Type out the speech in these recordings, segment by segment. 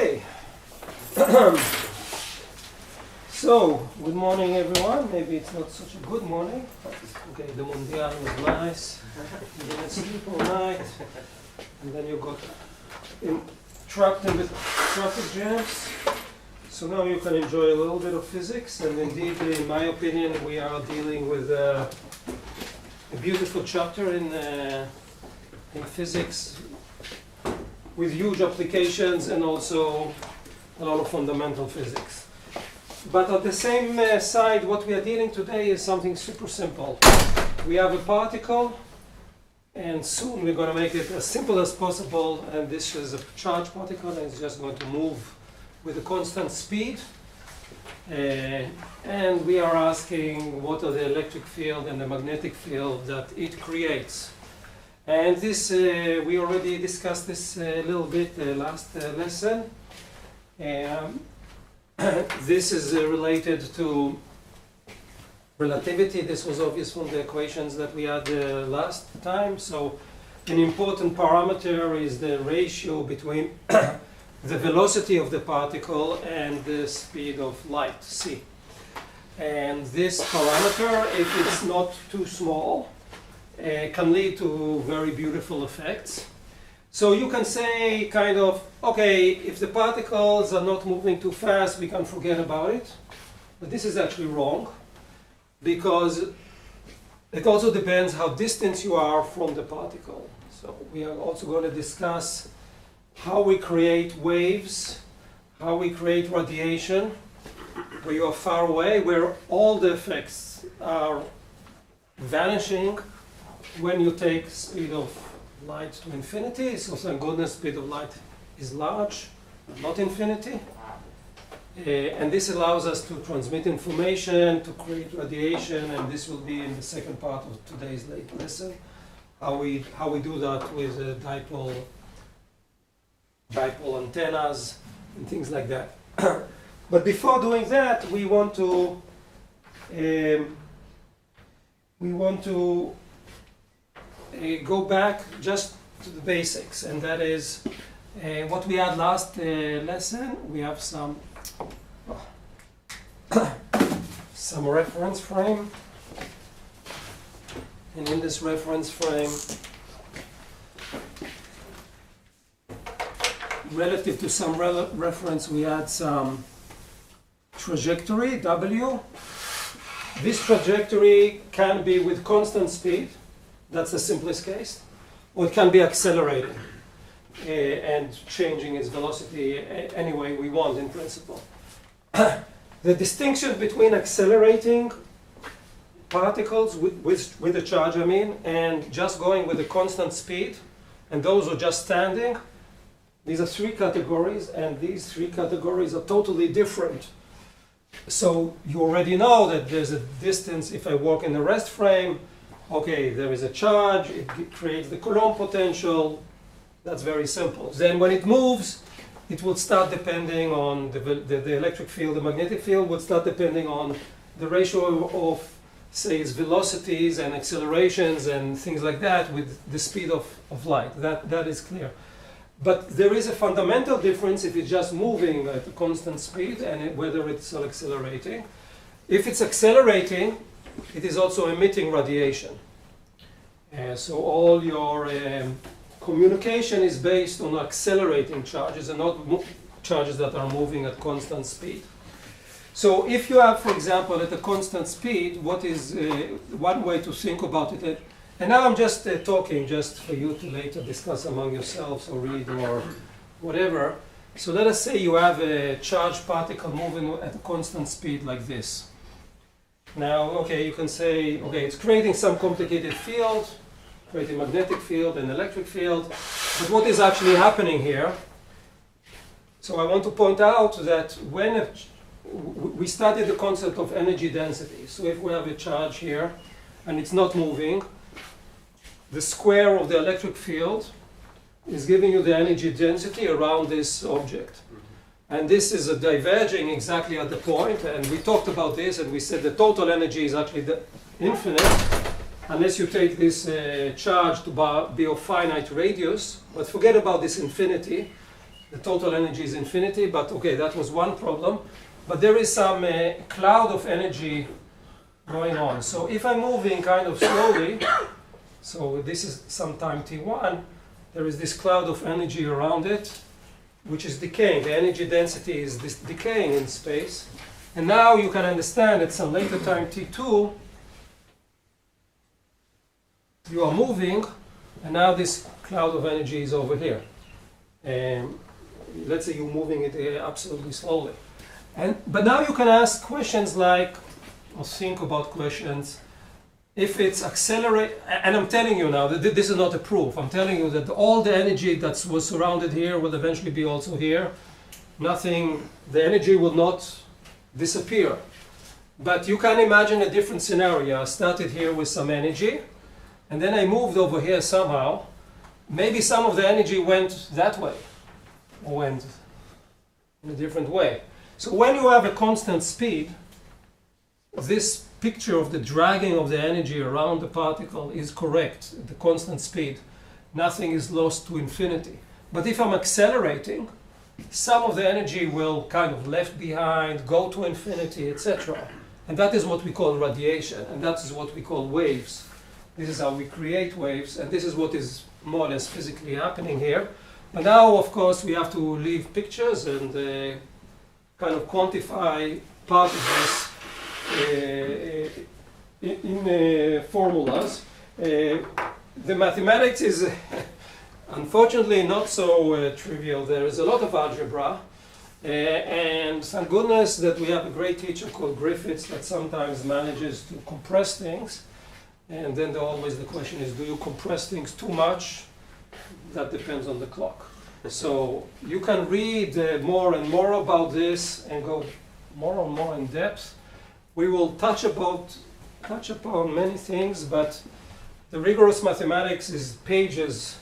Okay. So, good morning everyone. Maybe it's not such a good morning. Okay, the Mondial was nice. You didn't sleep all night. And then you got trapped in the traffic jams. So now you can enjoy a little bit of physics. And indeed, in my opinion, we are dealing with a beautiful chapter in physics with huge applications and also a lot of fundamental physics. But at the same side, what we are dealing today is something super simple. We have a particle, and soon we're going to make it as simple as possible. And this is a charged particle, and it's just going to move with a constant speed. And we are asking what are the electric field and the magnetic field that it creates. And this, we already discussed this a little bit last lesson. This is related to relativity. This was obvious from the equations that we had last time. So an important parameter is the ratio between the velocity of the particle and the speed of light, c. And this parameter, if it's not too small, can lead to very beautiful effects. So you can say kind of, okay, if the particles are not moving too fast, we can forget about it. But this is actually wrong, because it also depends how distant you are from the particle. So we are also going to discuss how we create waves, how we create radiation, where you are far away, where all the effects are vanishing when you take speed of light to infinity. So thank goodness speed of light is large, not infinity. And this allows us to transmit information, to create radiation, and this will be in the second part of today's lesson, how we do that with dipole antennas and things like that. But before doing that, we want to go back just to the basics, and that is what we had last lesson. We have some reference frame, and in this reference frame, relative to some reference, we had some trajectory, W. This trajectory can be with constant speed. That's the simplest case. Or it can be accelerating and changing its velocity any way we want in principle. The distinction between accelerating particles with a charge, and just going with a constant speed, and those who are just standing, these are three categories, and these three categories are totally different. So you already know that there's a distance. If I walk in the rest frame, okay, there is a charge, it creates the Coulomb potential. That's very simple. Then when it moves, it will start depending on the electric field. The magnetic field would start depending on the ratio of, say, its velocities and accelerations and things like that with the speed of light. That is clear. But there is a fundamental difference if it's just moving at a constant speed and whether it's accelerating. If it's accelerating, it is also emitting radiation. So all your communication is based on accelerating charges and not charges that are moving at constant speed. So if you have, for example, at a constant speed, what is one way to think about it? And now I'm just talking just for you to later discuss among yourselves or read or whatever. So let us say you have a charged particle moving at a constant speed like this. Now, okay, you can say, okay, it's creating some complicated field, creating magnetic field and electric field. But what is actually happening here? So I want to point out that when we studied the concept of energy density. So if we have a charge here and it's not moving, the square of the electric field is giving you the energy density around this object. And this is diverging exactly at the point, and we talked about this, and we said the total energy is actually infinite, unless you take this charge to be of finite radius. But forget about this infinity. the total energy is infinity, but okay, that was one problem. But there is some cloud of energy going on. So if I'm moving kind of slowly, so this is some time t1, there is this cloud of energy around it, which is decaying. The energy density is this decaying in space. And now you can understand at some later time t2, you are moving, and now this cloud of energy is over here. Let's say you're moving it absolutely slowly. But now you can ask questions like, or think about questions, if it's accelerate, and I'm telling you now that this is not a proof. I'm telling you that all the energy that was surrounded here will eventually be also here. Nothing, the energy will not disappear. But you can imagine a different scenario. I started here with some energy, and then I moved over here somehow. Maybe some of the energy went that way, or went in a different way. So when you have a constant speed, this picture of the dragging of the energy around the particle is correct, at the constant speed. Nothing is lost to infinity. But if I'm accelerating, some of the energy will kind of left behind, go to infinity, etc. And that is what we call radiation, and that is what we call waves. This is how we create waves, and this is what is more or less physically happening here. But now, of course, we have to leave pictures and kind of quantify part of this in formulas. The mathematics is unfortunately not so trivial. There is a lot of algebra, and thank goodness that we have a great teacher called Griffiths that sometimes manages to compress things. And then always the question is, do you compress things too much? That depends on the clock. So you can read more and more about this and go more and more in depth. We will touch upon many things, but the rigorous mathematics is pages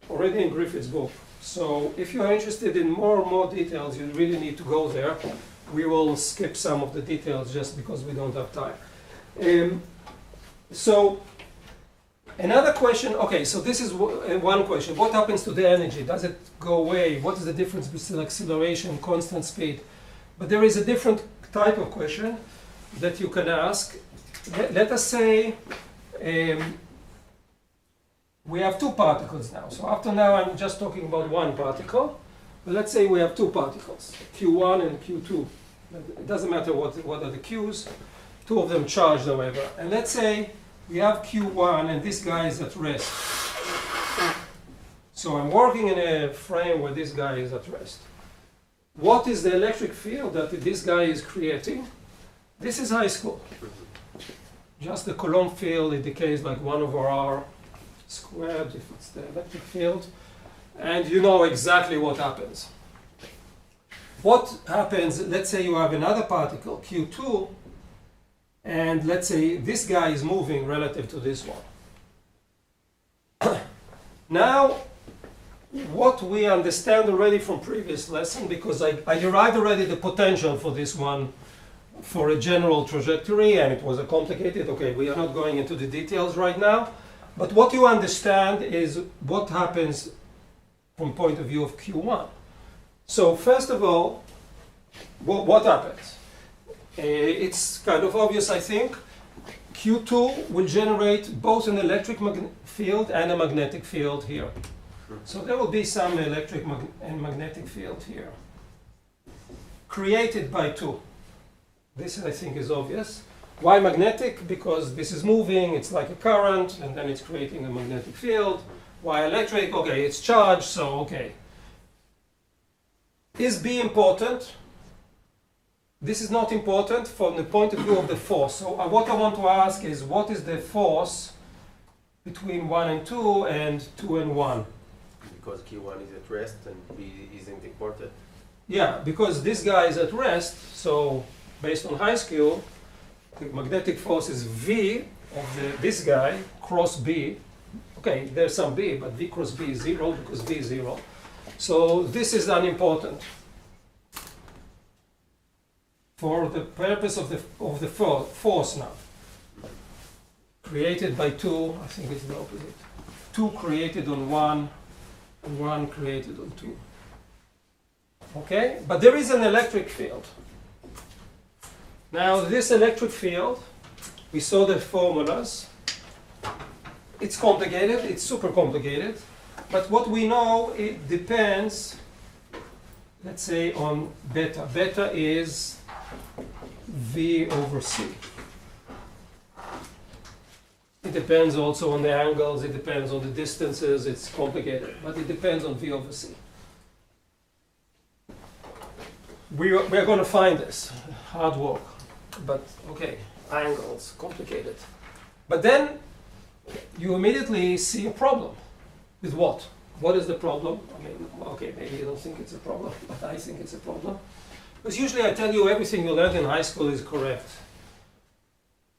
already in Griffith's book. So if you are interested in more and more details, you really need to go there. We will skip some of the details just because we don't have time. So another question, okay, so this is one question. What happens to the energy? Does it go away? What is the difference between acceleration and constant speed? But there is a different type of question that you can ask. Let us say we have two particles now. So after now I'm just talking about one particle. But let's say we have two particles, Q1 and Q2. It doesn't matter what are the Qs. Two of them charged, however. And let's say we have Q1 and this guy is at rest. So I'm working in a frame where this guy is at rest. What is the electric field that this guy is creating? This is high school. Just the Coulomb field, it decays like 1 over r squared, if it's the electric field. And you know exactly what happens. What happens, let's say you have another particle, Q2, and let's say this guy is moving relative to this one. Now, what we understand already from previous lesson, because I derived already the potential for this one for a general trajectory, and it was a complicated, okay, we are not going into the details right now, but what you understand is what happens from point of view of Q1. So first of all, what happens? It's kind of obvious, I think. Q2 will generate both an electric field and a magnetic field here. So there will be some electric and magnetic field here, created by 2. This, I think, is obvious. Why magnetic? Because this is moving, it's like a current, and then it's creating a magnetic field. Why electric? Okay, it's charged, so okay. Is B important? This is not important from the point of view of the force. So what I want to ask is, what is the force between 1 and 2 and 2 and 1? Because Q1 is at rest and B isn't important. Yeah, because this guy is at rest, so based on high school, the magnetic force is V of this guy cross B. Okay, there's some B, but V cross B is 0 because V is 0. So this is unimportant. For the purpose of the force now. Created by 2, I think it's the opposite. 2 created on 1, and 1 created on 2. Okay? But there is an electric field. Now, this electric field, we saw the formulas. It's complicated, it's super complicated. But what we know, it depends, let's say, on beta. Beta is V over C. It depends also on the angles, it depends on the distances, it's complicated, but it depends on V over C. We're going to find this, hard work, but okay, angles, complicated. But then you immediately see a problem. With what? What is the problem? I mean, okay, maybe you don't think it's a problem, but I think it's a problem. Because usually I tell you everything you learned in high school is correct.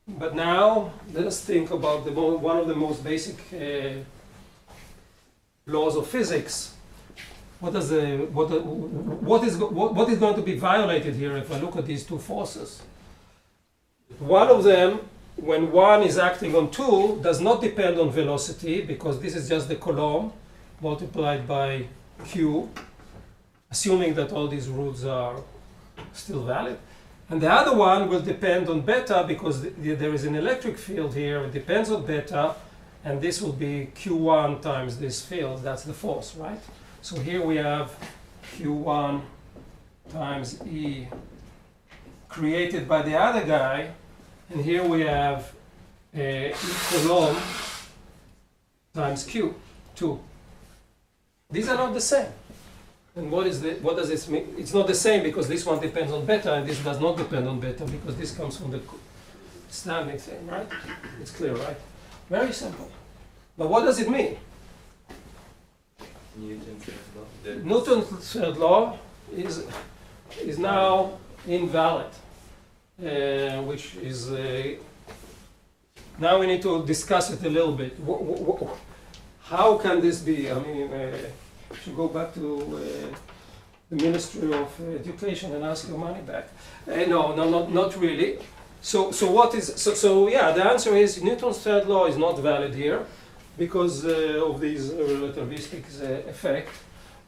But now, let us think about one of the most basic laws of physics. What is going to be violated here if I look at these two forces? One of them, when one is acting on two, does not depend on velocity, because this is just the Coulomb multiplied by Q, assuming that all these rules are still valid. And the other one will depend on beta, because there is an electric field here. It depends on beta, and this will be Q1 times this field. That's the force, right? So here we have Q1 times E created by the other guy, and here we have E Coulomb times Q2. These are not the same. And what does this mean? It's not the same because this one depends on beta and this does not depend on beta, because this comes from the standing thing, right? It's clear, right? Very simple. But what does it mean? Newton's third law. Newton's third law is now invalid, which is now we need to discuss it a little bit. How can this be? I mean, should go back to the Ministry of Education and ask your money back. No, not really. So yeah, the answer is Newton's third law is not valid here because of these relativistic effect.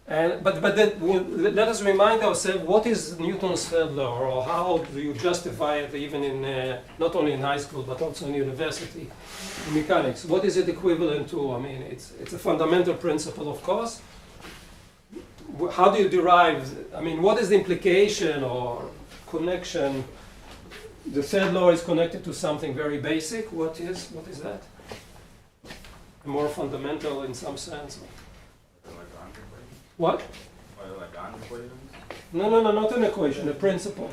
But then let us remind ourselves, what is Newton's third law, or how do you justify it even in not only in high school but also in university in mechanics? What is it equivalent to? I mean, it's a fundamental principle, of course. How do you derive? I mean, what is the implication or connection? The third law is connected to something very basic. What is that? More fundamental in some sense. What? No, not an equation, a principle.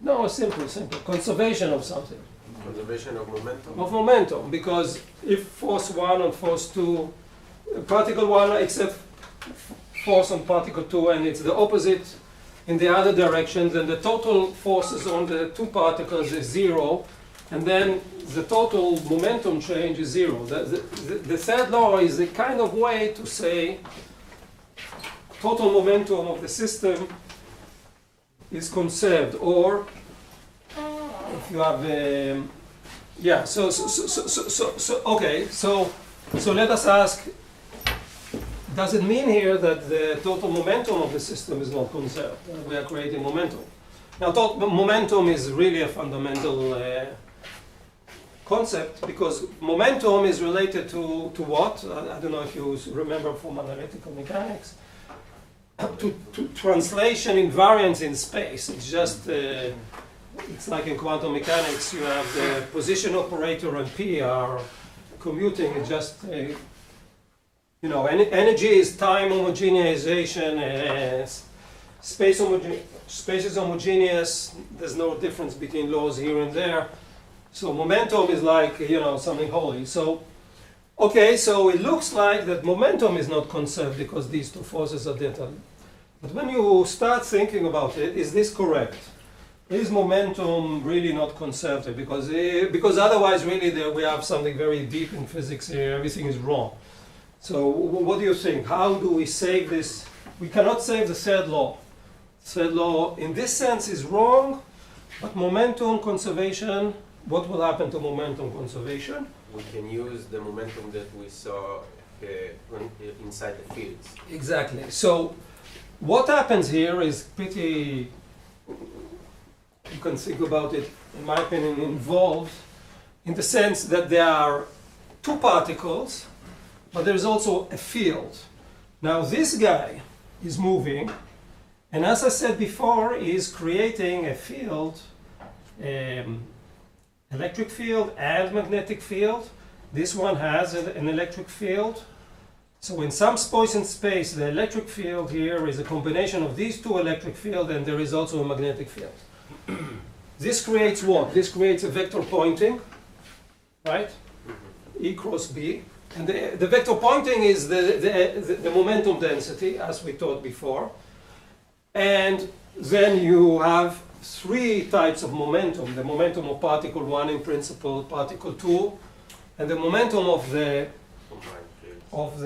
No, simple. Conservation of something. Conservation of momentum. Of momentum, because if force 1 and force 2, particle 1 except force on particle 2, and it's the opposite in the other direction, then the total forces on the two particles is 0, and then the total momentum change is 0. The third law is a kind of way to say total momentum of the system is conserved, or if you have so let us ask, does it mean here that the total momentum of the system is not conserved? We are creating momentum. Now, momentum is really a fundamental concept, because momentum is related to what? I don't know if you remember from analytical mechanics. To translation invariance in space. It's just, it's like in quantum mechanics, you have the position operator and P are commuting. It's just, energy is time homogenization, space is homogeneous, there's no difference between laws here and there. So momentum is like, something holy. So it looks like that momentum is not conserved because these two forces are dead. But when you start thinking about it, is this correct? Is momentum really not conserved? Because otherwise, really, we have something very deep in physics here. Everything is wrong. So what do you think? How do we save this? We cannot save the third law. Third law, in this sense, is wrong. But momentum conservation, what will happen to momentum conservation? We can use the momentum that we saw inside the fields. Exactly. So what happens here is pretty, you can think about it, in my opinion, involved in the sense that there are two particles, but there is also a field. Now this guy is moving, and as I said before, is creating a field, electric field and magnetic field. This one has an electric field. So in some space in space, the electric field here is a combination of these two electric fields, and there is also a magnetic field. This creates what? This creates a vector pointing, right? E cross B. And the vector pointing is the momentum density, as we taught before. And then you have three types of momentum. The momentum of particle 1 in principle, particle 2, and the momentum of the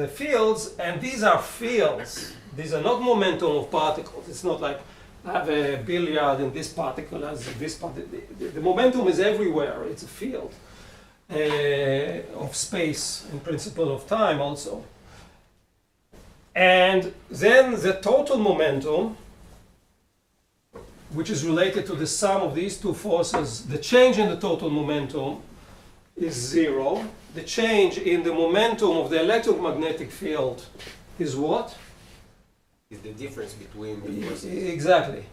fields. And these are fields. These are not momentum of particles. It's not like I have a billiard and this particle has this particle. The momentum is everywhere. It's a field of space, in principle of time also. And then the total momentum, which is related to the sum of these two forces, the change in the total momentum is 0. The change in the momentum of the electromagnetic field is what? Is the difference between the forces. Exactly.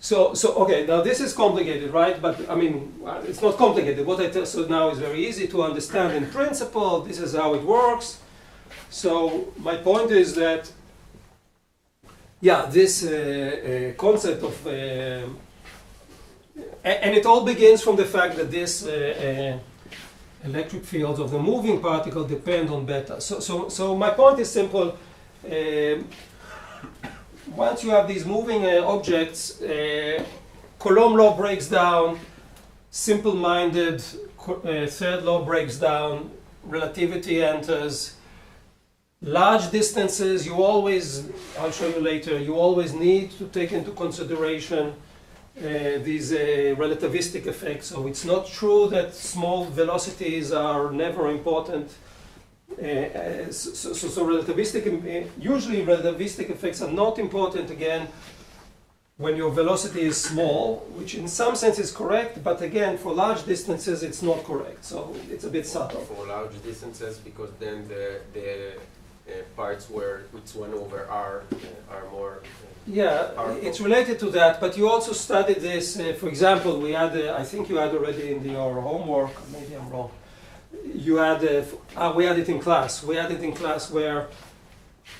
So okay, now this is complicated, right? But I mean, it's not complicated. What I tell you now is very easy to understand in principle. This is how it works. So my point is that, yeah, this concept of, and it all begins from the fact that this electric fields of the moving particle depend on beta. So my point is simple. Once you have these moving objects, Coulomb law breaks down, simple-minded third law breaks down, relativity enters. Large distances, you always, I'll show you later, you always need to take into consideration these relativistic effects. So it's not true that small velocities are never important. So relativistic, usually relativistic effects are not important again when your velocity is small, which in some sense is correct, but again for large distances it's not correct. So it's a bit subtle. For large distances, because then the parts where it's 1 over r are more yeah, powerful. It's related to that, but you also studied this. For example, we had, I think you had already in your homework, maybe I'm wrong. You had, we had it in class. We had it in class where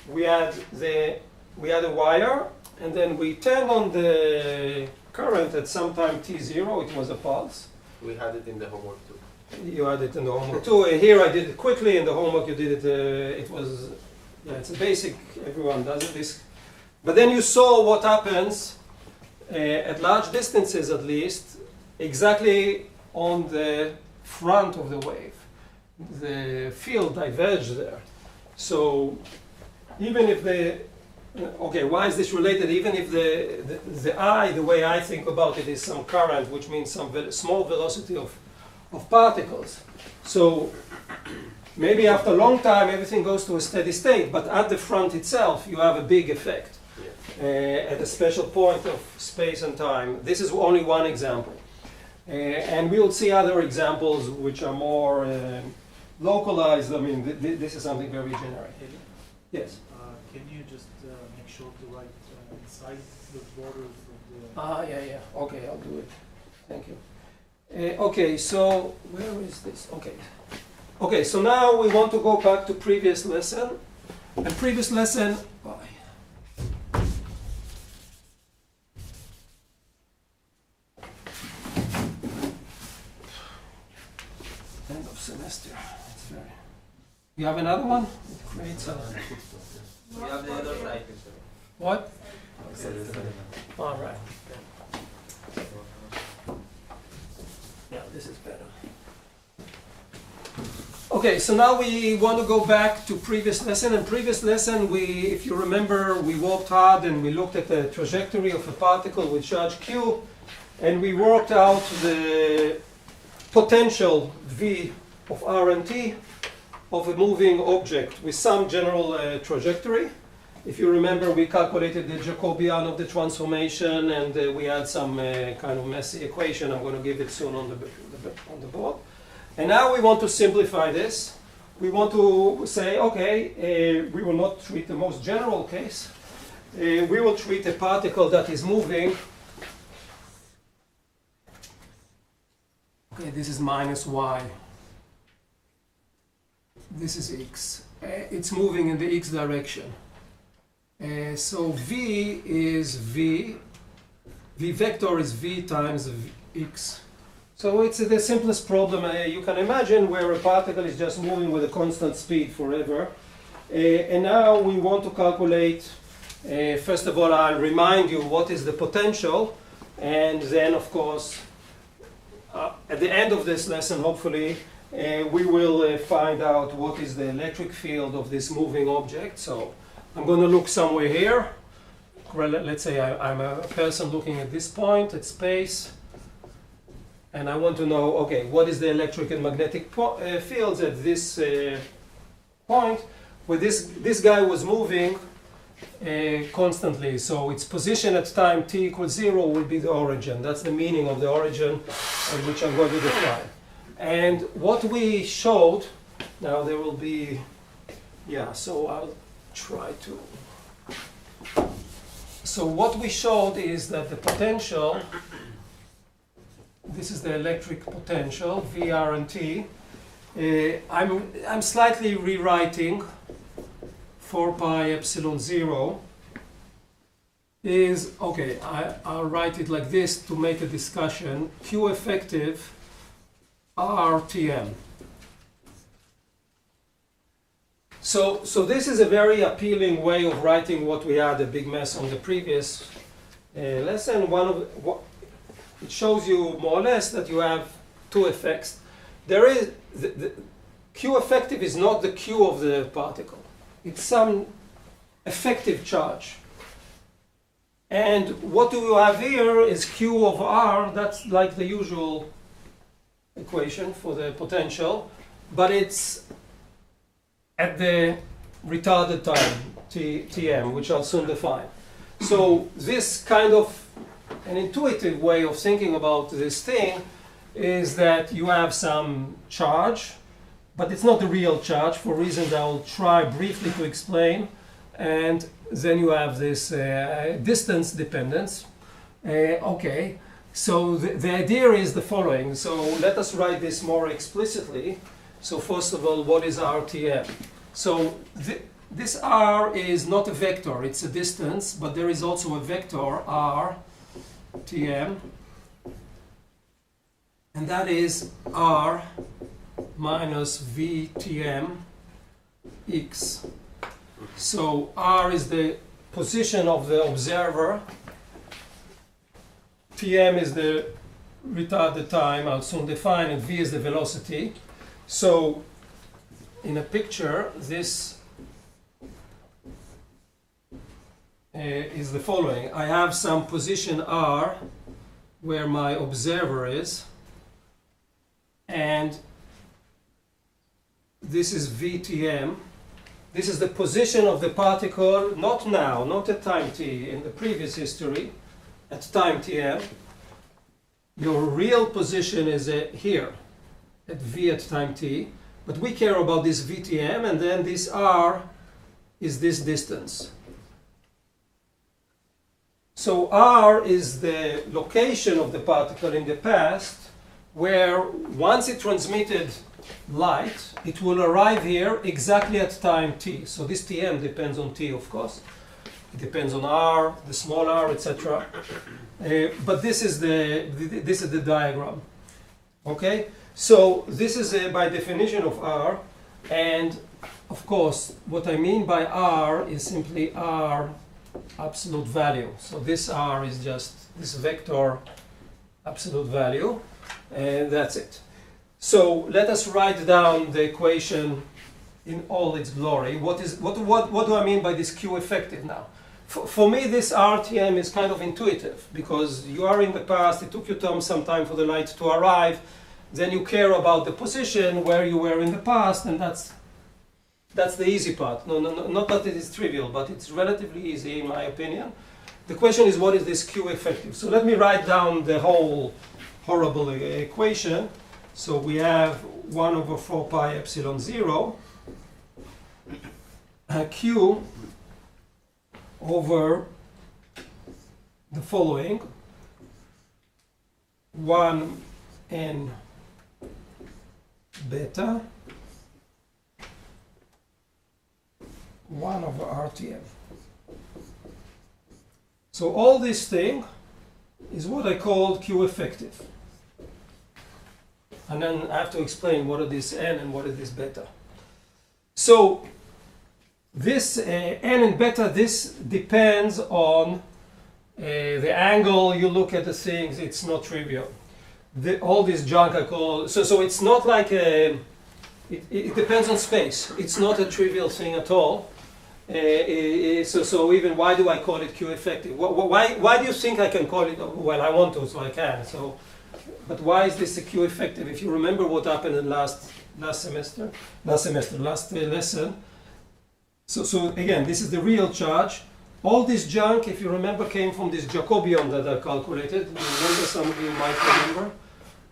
we had a wire, and then we turned on the current at some time t0. It was a pulse. We had it in the homework too. You had it in the homework too. Here I did it quickly. In the homework you did it. It was, yeah, it's a basic. Everyone does it. This, but then you saw what happens at large distances, at least, exactly on the front of the wave. The field diverged there. So even if okay, why is this related? Even if the I, the way I think about it, is some current, which means some small velocity of particles. So maybe after a long time everything goes to a steady state, but at the front itself you have a big effect at a special point of space and time. This is only one example. And we will see other examples which are more localized. I mean, this is something very generic. Yes? Can you just make sure to write inside the borders of the... yeah. Okay, I'll do it. Thank you. Okay, so where is this? Okay, so now we want to go back to previous lesson. And previous lesson... End of semester. It's very... You have another one? It creates a... We have the other side. What? All right. Yeah, this is better. Okay, so now we want to go back to previous lesson. And previous lesson, if you remember, we worked hard and we looked at the trajectory of a particle with charge q, and we worked out the potential v of r and t of a moving object with some general trajectory. If you remember, we calculated the Jacobian of the transformation, and we had some kind of messy equation. I'm going to give it soon on the board. And now we want to simplify this. We want to say, okay, we will not treat the most general case. We will treat a particle that is moving. Okay, this is minus y. This is x. It's moving in the x direction. So v is v. V vector is v times x. So it's the simplest problem you can imagine, where a particle is just moving with a constant speed forever. And now we want to calculate, first of all, I'll remind you what is the potential, and then, of course, at the end of this lesson, hopefully, we will find out what is the electric field of this moving object. So I'm going to look somewhere here. Let's say I'm a person looking at this point, at space. And I want to know, okay, what is the electric and magnetic fields at this point, where this guy was moving constantly. So its position at time t equals 0 will be the origin. That's the meaning of the origin, which I'm going to define. And what we showed, now there will be, yeah, so I'll try to. So what we showed is that the potential, this is the electric potential, VR and T. I'm slightly rewriting 4 pi epsilon 0 is, okay, I'll write it like this to make a discussion. Q effective RTM. So this is a very appealing way of writing what we had a big mess on the previous lesson. It shows you more or less that you have two effects. There is the Q effective is not the Q of the particle. It's some effective charge. And what do you have here is Q of R. That's like the usual equation for the potential, but it's at the retarded time, Tm, which I'll soon define. So this kind of an intuitive way of thinking about this thing is that you have some charge, but it's not the real charge for reasons I'll try briefly to explain. And then you have this distance dependence. Okay, so the idea is the following. So let us write this more explicitly. So first of all, what is RTM? So this R is not a vector, it's a distance, but there is also a vector R, Tm, and that is R minus Vtm x. So R is the position of the observer, Tm is the retarded time, I'll soon define, and V is the velocity. So in a picture, this is the following. I have some position R where my observer is, and this is Vtm. This is the position of the particle, not now, not at time t, in the previous history, at time Tm. Your real position is here, at V at time t, but we care about this Vtm, and then this R is this distance. So R is the location of the particle in the past, where once it transmitted light, it will arrive here exactly at time t. So this Tm depends on t, of course. It depends on R, the small r, etc. But this is the diagram. Okay? So this is by definition of R, and of course what I mean by R is simply R absolute value. So this R is just this vector absolute value, and that's it. So let us write down the equation in all its glory. What do I mean by this Q effective now? For me, this RTM is kind of intuitive, because you are in the past, it took you some time for the light to arrive, then you care about the position where you were in the past, and That's the easy part. No, not that it is trivial, but it's relatively easy in my opinion. The question is, what is this Q effective? So let me write down the whole horrible equation. So we have 1 over 4 pi epsilon 0 Q over the following 1 n beta 1 over RTM. So all this thing is what I call Q effective. And then I have to explain what are this n and what is this beta. So this n and beta, this depends on the angle you look at the things. It's not trivial. All this junk I call, so it's not like it depends on space. It's not a trivial thing at all. So even why do I call it Q effective? Why do you think I can call it? Well, I want to, so I can. So, but why is this a Q effective? If you remember what happened in last lesson. So again, this is the real charge. All this junk, if you remember, came from this Jacobian that I calculated. Remember, some of you might remember.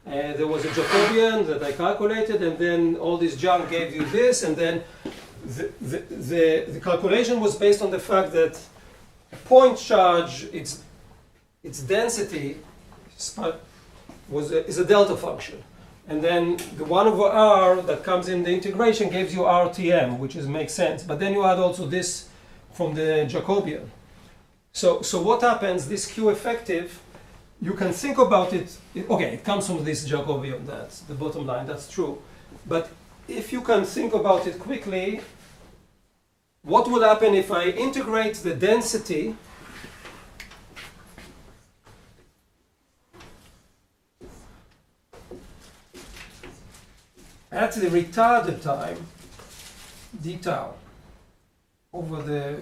There was a Jacobian that I calculated, and then all this junk gave you this, and then the calculation was based on the fact that a point charge, its density is a delta function. And then the 1 over r that comes in the integration gives you RTM, which makes sense. But then you add also this from the Jacobian. So what happens, this Q effective, you can think about it, okay, it comes from this Jacobian, that's the bottom line, that's true. But if you can think about it quickly, what would happen if I integrate the density at the retarded time, d tau, over the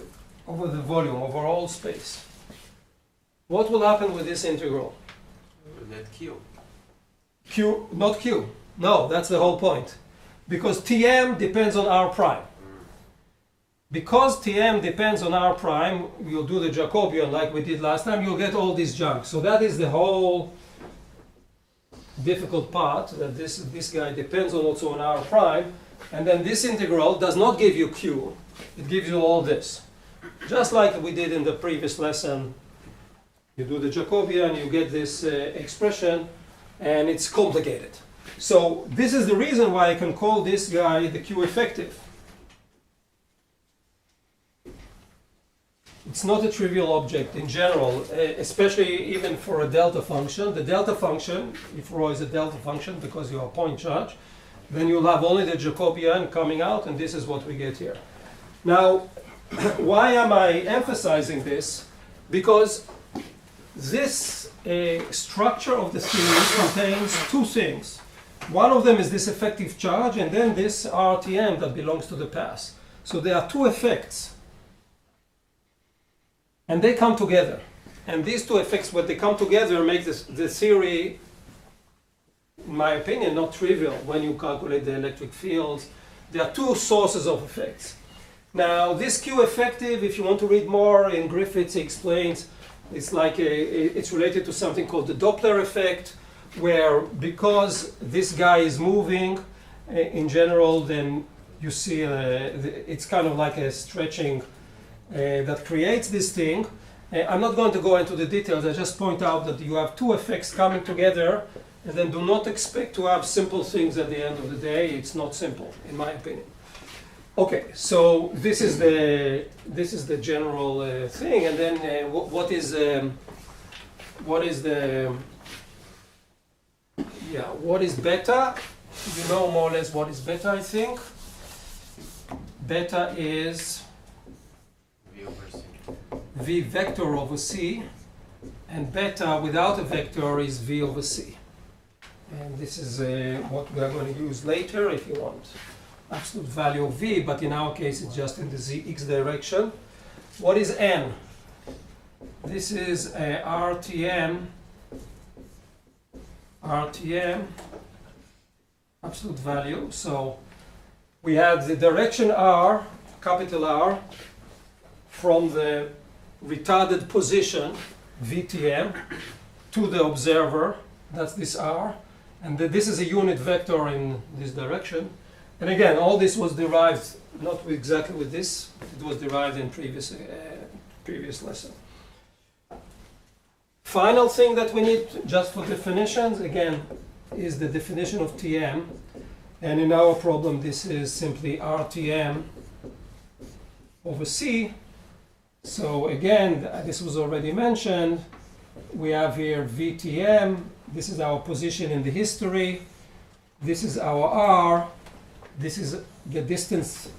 volume, over all space? What will happen with this integral? Net Q. Q, not Q. No, that's the whole point. Because Tm depends on r prime. Because Tm depends on r prime, you'll do the Jacobian like we did last time, you'll get all this junk. So that is the whole difficult part, that this guy depends also on r prime, and then this integral does not give you Q, it gives you all this. Just like we did in the previous lesson, you do the Jacobian, you get this expression, and it's complicated. So this is the reason why I can call this guy the Q effective. It's not a trivial object in general, especially even for a delta function. The delta function, if rho is a delta function because you are point charge, then you'll have only the Jacobian coming out, and this is what we get here. Now, why am I emphasizing this? Because this structure of the theory contains two things. One of them is this effective charge, and then this RTM that belongs to the path. So there are two effects, and they come together. And these two effects, when they come together, make the theory, in my opinion, not trivial when you calculate the electric fields. There are two sources of effects. Now, this Q effective, if you want to read more, in Griffiths he explains, it's like it's related to something called the Doppler effect, where because this guy is moving, in general, then you see it's kind of like a stretching that creates this thing. I'm not going to go into the details, I just point out that you have two effects coming together, and then do not expect to have simple things at the end of the day. It's not simple, in my opinion. Okay, so this is the general thing, and then what is beta? You know more or less what is beta, I think. Beta is V over C. V vector over C, and beta without a vector is V over C. And this is what we are going to use later if you want absolute value of V, but in our case it's just in the x direction. What is N? This is RTM, absolute value. So we had the direction r, capital R, from the retarded position, VTM, to the observer, that's this r, and this is a unit vector in this direction. And again, all this was derived, not exactly with this, it was derived in previous lesson. Final thing that we need, just for definitions, again, is the definition of Tm. And in our problem, this is simply RTM over C. So again, this was already mentioned. We have here VTM. This is our position in the history. This is our R. This is the distance.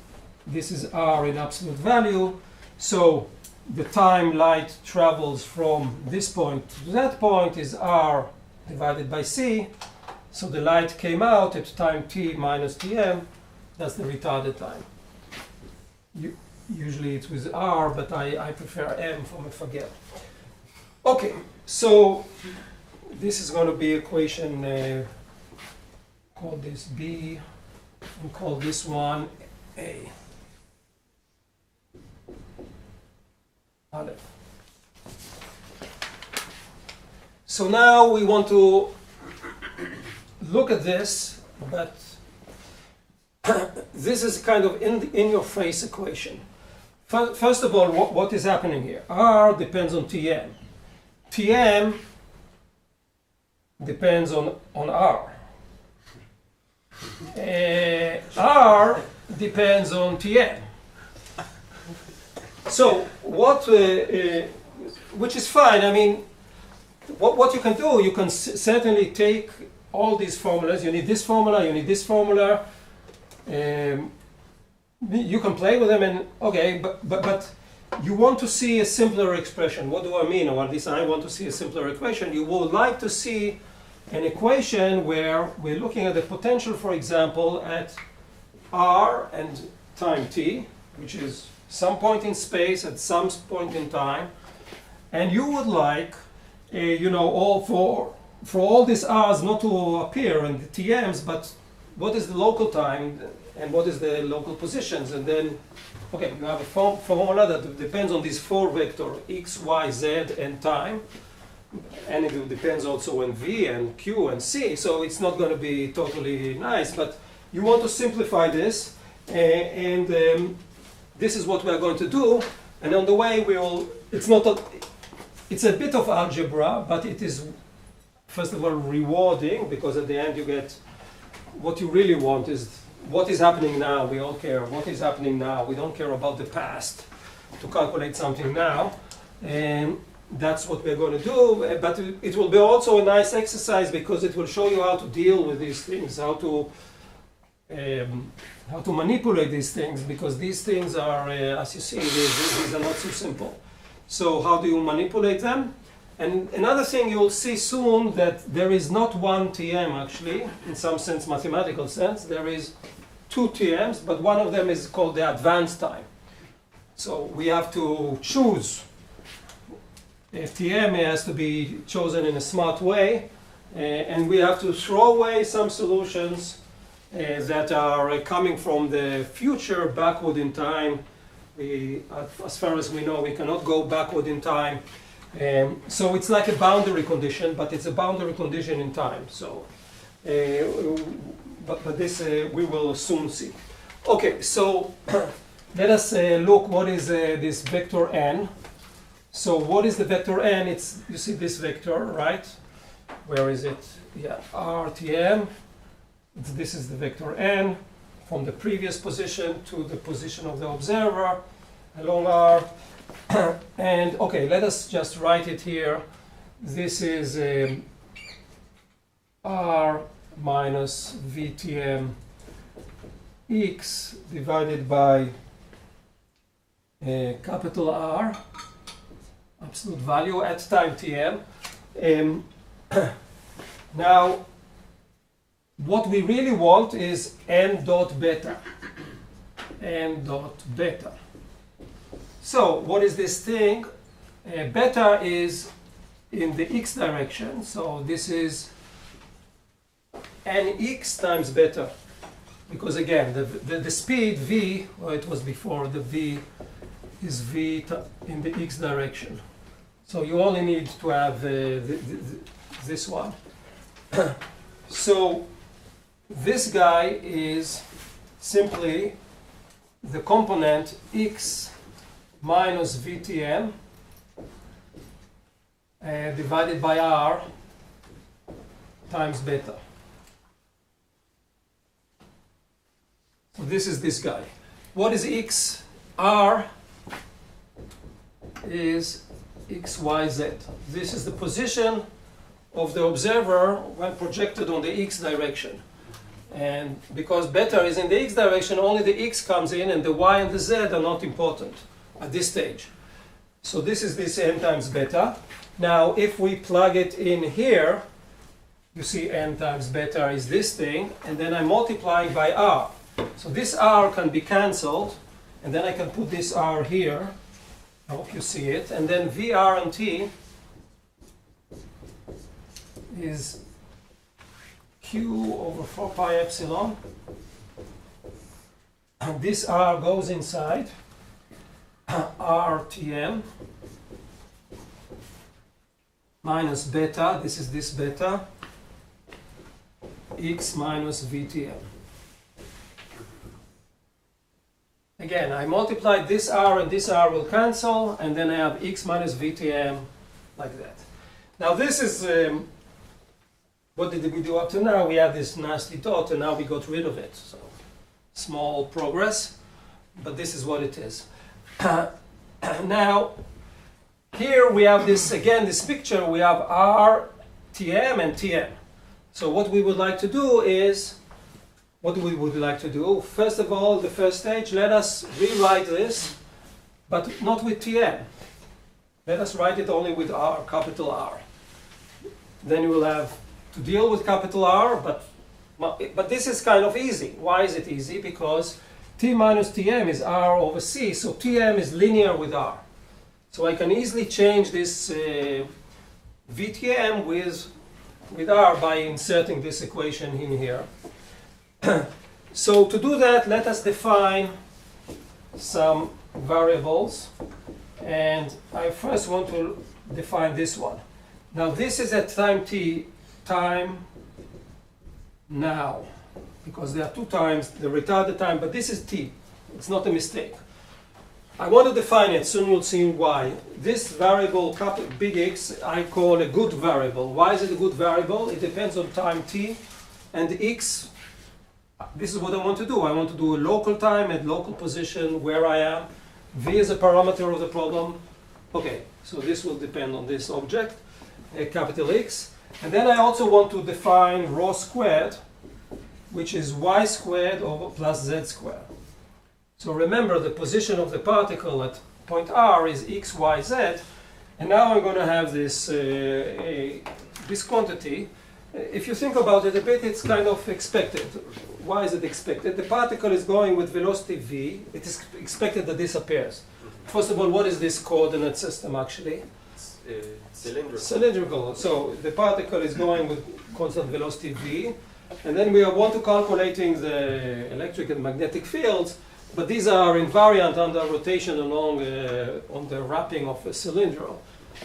This is R in absolute value. So the time light travels from this point to that point is R divided by C. So the light came out at time t minus Tm. That's the retarded time. Usually it's with R, but I prefer M for Mefagel. Okay, so this is going to be equation, call this B, and call this one A. Aleph. So now we want to look at this, but this is kind of in-your-face equation. First of all, what is happening here? R depends on Tm. Tm depends on R. R depends on Tm. So what, which is fine. I mean, what you can do, you can certainly take all these formulas. You need this formula, you need this formula. You can play with them, and okay, but you want to see a simpler expression. What do I mean? Or at least I want to see a simpler equation. You would like to see an equation where we're looking at the potential, for example, at r and time t, which is some point in space at some point in time, and you would like, you know, all for all these r's not to appear in the tm's, but what is the local time and what is the local positions, and then, okay, you have a formula that depends on these four vectors, x, y, z, and time, and it depends also on v and q and c, so it's not going to be totally nice, but you want to simplify this, and this is what we are going to do, and on the way we will, it's a bit of algebra, but it is, first of all, rewarding, because at the end you get, what you really want is what is happening now. We all care what is happening now. We don't care about the past to calculate something now. And that's what we're going to do. But it will be also a nice exercise because it will show you how to deal with these things, how to manipulate these things, because these things are, as you see, these are not so simple. So how do you manipulate them? And another thing you'll see soon, that there is not one Tm actually, in some sense, mathematical sense. There is two Tms, but one of them is called the advanced time. So we have to choose. If Tm has to be chosen in a smart way, and we have to throw away some solutions that are coming from the future backward in time. As far as we know, we cannot go backward in time. So it's like a boundary condition, but it's a boundary condition in time. So, but this we will soon see. Okay, so let us look what is this vector n. So what is the vector n? It's, you see this vector, right? Where is it? Yeah, RTM. This is the vector n from the previous position to the position of the observer along R. And okay, let us just write it here. This is R minus VTM x divided by capital R, absolute value at time Tm. Now, what we really want is n dot beta. N dot beta. So what is this thing? Beta is in the x direction, so this is nx times beta. because again, the speed v, well, it was before, the v is v in the x direction. So you only need to have this one. So this guy is simply the component x minus vtm divided by r times beta. So this is this guy. What is x? R is x, y, z. This is the position of the observer when projected on the x direction. And because beta is in the x direction, only the x comes in and the y and the z are not important at this stage. So this is this n times beta. Now if we plug it in here, you see n times beta is this thing, and then I'm multiplying by r. So this r can be cancelled, and then I can put this r here. I hope you see it. And then VR and t is q over 4 pi epsilon. And this r goes inside rtm minus beta, this is this beta, x minus vtm. Again, I multiplied this r and this r will cancel, and then I have x minus vtm like that. Now this is, what did we do up to now? We had this nasty dot, and now we got rid of it. So small progress, but this is what it is. Now, here we have this, again, this picture, we have r, tm, and tm. So what we would like to do is, what we would like to do? First of all, the first stage, let us rewrite this, but not with tm. Let us write it only with r, capital R. Then you will have to deal with capital R, but this is kind of easy. Why is it easy? Because t minus tm is r over c, so tm is linear with r. So I can easily change this vtm with r by inserting this equation in here. So to do that, let us define some variables, and I first want to define this one. Now this is at time t, time now, because there are two times, the retarded time, but this is t. It's not a mistake. I want to define it, soon you'll see why. This variable, big X, I call a good variable. Why is it a good variable? It depends on time t, and x, this is what I want to do. I want to do a local time and local position where I am. V is a parameter of the problem. Okay, so this will depend on this object, capital X. And then I also want to define rho squared, which is y squared over plus z squared. So remember, the position of the particle at point R is x, y, z. And now I'm going to have this, this quantity. If you think about it a bit, it's kind of expected. Why is it expected? The particle is going with velocity v. It is expected that this appears. First of all, what is this coordinate system actually? Cylindrical. Cylindrical. So the particle is going with constant velocity v. And then we want to calculating the electric and magnetic fields, but these are invariant under rotation along on the wrapping of a cylinder.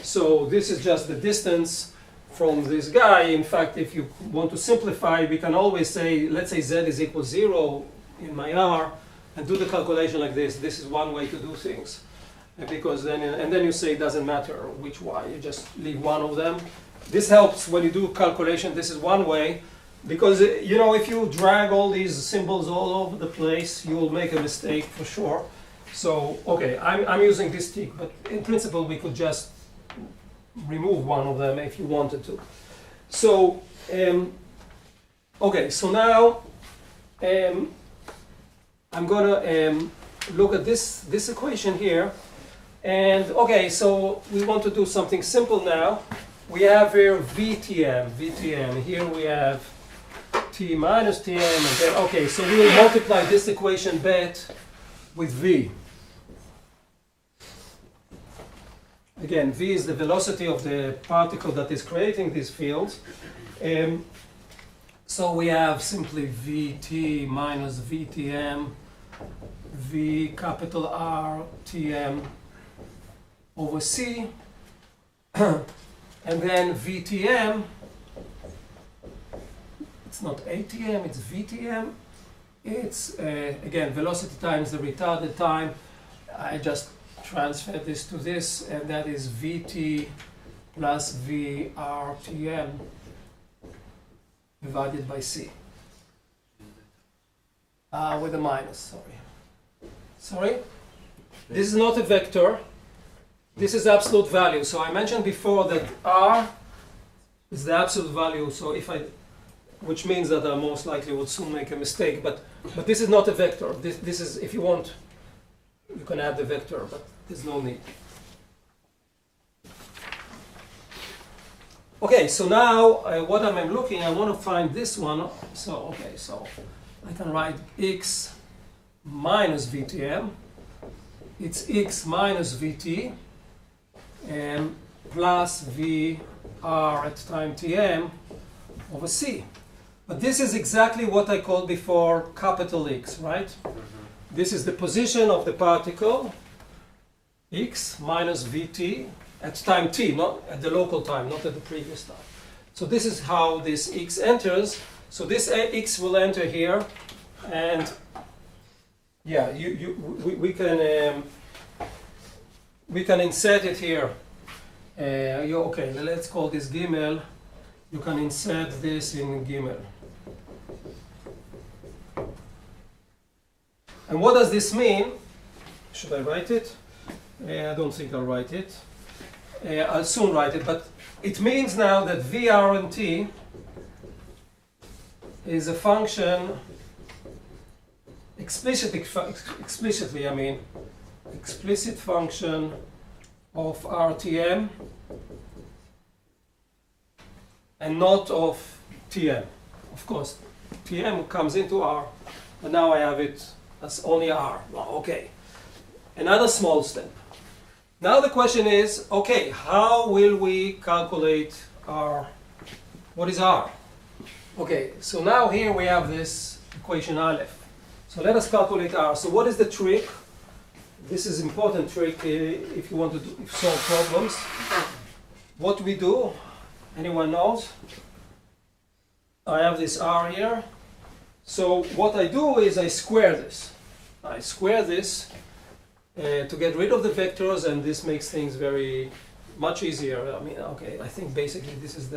So this is just the distance from this guy. In fact, if you want to simplify, we can always say, let's say z is equal 0 in my r, and do the calculation like this. This is one way to do things. Because then, and then you say it doesn't matter which y, you just leave one of them. This helps when you do calculation. This is one way, because you know, if you drag all these symbols all over the place, you will make a mistake for sure. So, okay, I'm using this tick, but in principle we could just remove one of them if you wanted to. So, okay, so now I'm gonna look at this equation here. And okay, so we want to do something simple now. We have here VTM. Here we have T minus Tm, and then, okay, so we will multiply this equation bet with V. Again, V is the velocity of the particle that is creating these fields. So we have simply Vt minus Vtm, V capital R Tm over C, and then Vtm, it's not Atm, it's Vtm. It's, again, velocity times the retarded time. I just transfer this to this, and that is Vt plus VRTM divided by C. With a minus, sorry. Sorry? This is not a vector. This is absolute value. So I mentioned before that R is the absolute value. So if I, which means that I most likely would soon make a mistake. But this is not a vector. This is, if you want, you can add the vector, but there's no need. Okay, so now what I'm looking, I want to find this one. So, okay, so I can write x minus Vtm. It's x minus Vt plus Vr at time Tm over C. But this is exactly what I called before capital X, right? This is the position of the particle, x minus Vt, at time t, not at the local time, not at the previous time. So this is how this x enters. So this x will enter here, and yeah, we can insert it here. Okay, let's call this Gimel. You can insert this in Gimel. And what does this mean? Should I write it? I don't think I'll write it. I'll soon write it, but it means now that VR and T is a function, explicit function of RTM and not of Tm. Of course, Tm comes into R, but now I have it as only R. Well, okay. Another small step. Now the question is, okay, how will we calculate R? What is R? Okay, so now here we have this equation Aleph. So let us calculate R. So what is the trick? This is an important trick if you want to solve problems. What we do, anyone knows? I have this R here. So what I do is I square this. I square this to get rid of the vectors, and this makes things very much easier. I mean, okay, I think basically this is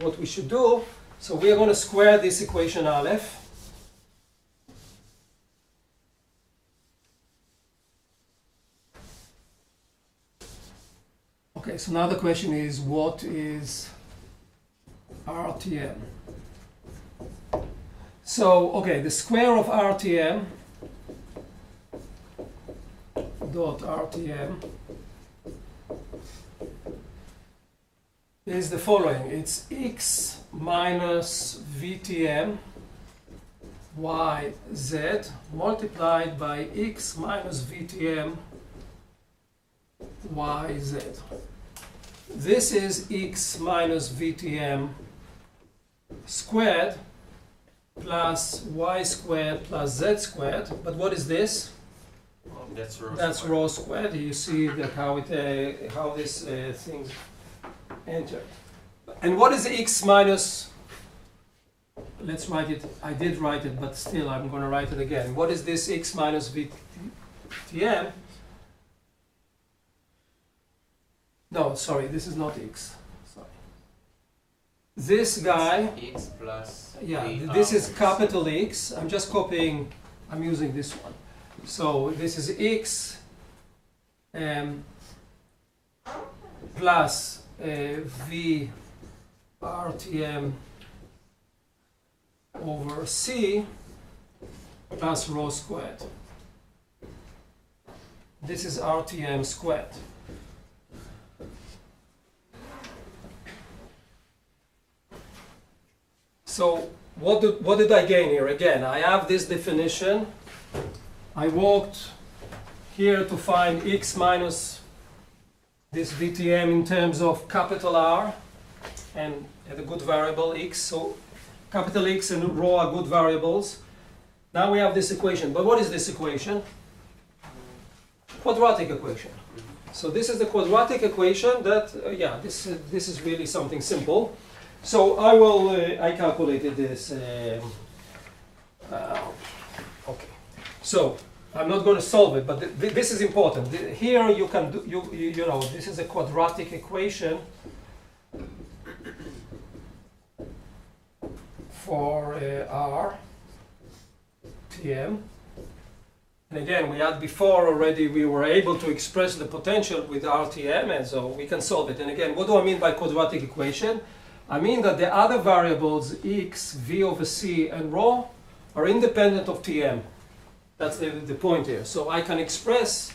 what we should do. So we are going to square this equation Aleph. Okay, so now the question is, what is RTM? So, okay, the square of RTM dot RTM is the following. It's x minus Vtm yz multiplied by x minus Vtm yz. This is x minus Vtm squared plus y squared plus z squared. But what is this? That's rho squared. You see that how this thing entered. And what is x minus? Let's write it. I did write it, but still I'm going to write it again. What is this x minus Vtm? No, sorry, this is not x. Sorry. This guy. X plus. Yeah, this is capital X. I'm just copying. I'm using this one. So this is x plus V RTM over C plus rho squared. This is RTM squared. So what did I gain here? Again, I have this definition. I walked here to find x minus this Vtm in terms of capital R and a good variable x. So Capital X and rho are good variables. Now we have this equation. But what is this equation? Quadratic equation. So this is the quadratic equation that, yeah, this is really something simple. So I calculated this. Okay. So I'm not going to solve it, but this is important. Here you can do, you know, this is a quadratic equation for R Tm. And again, we had before already, we were able to express the potential with RTM, and so we can solve it. And again, what do I mean by quadratic equation? I mean that the other variables, x, v over c, and rho, are independent of Tm. That's the point here. So I can express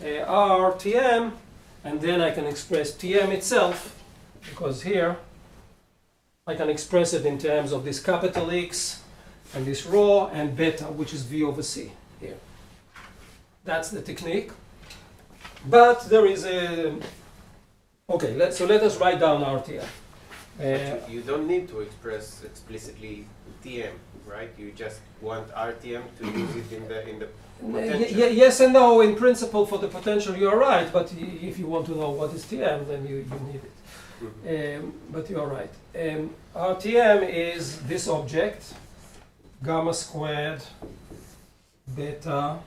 RTM, and then I can express Tm itself, because here I can express it in terms of this capital X, and this rho, and beta, which is v over c here. That's the technique. But there is a... Okay, so let us write down RTM. You don't need to express explicitly Tm, right? You just want RTM to use it in the potential. Yes and no. In principle, for the potential, you are right. But if you want to know what is Tm, then you need it. Mm-hmm. But you are right. RTM is this object, gamma squared, beta,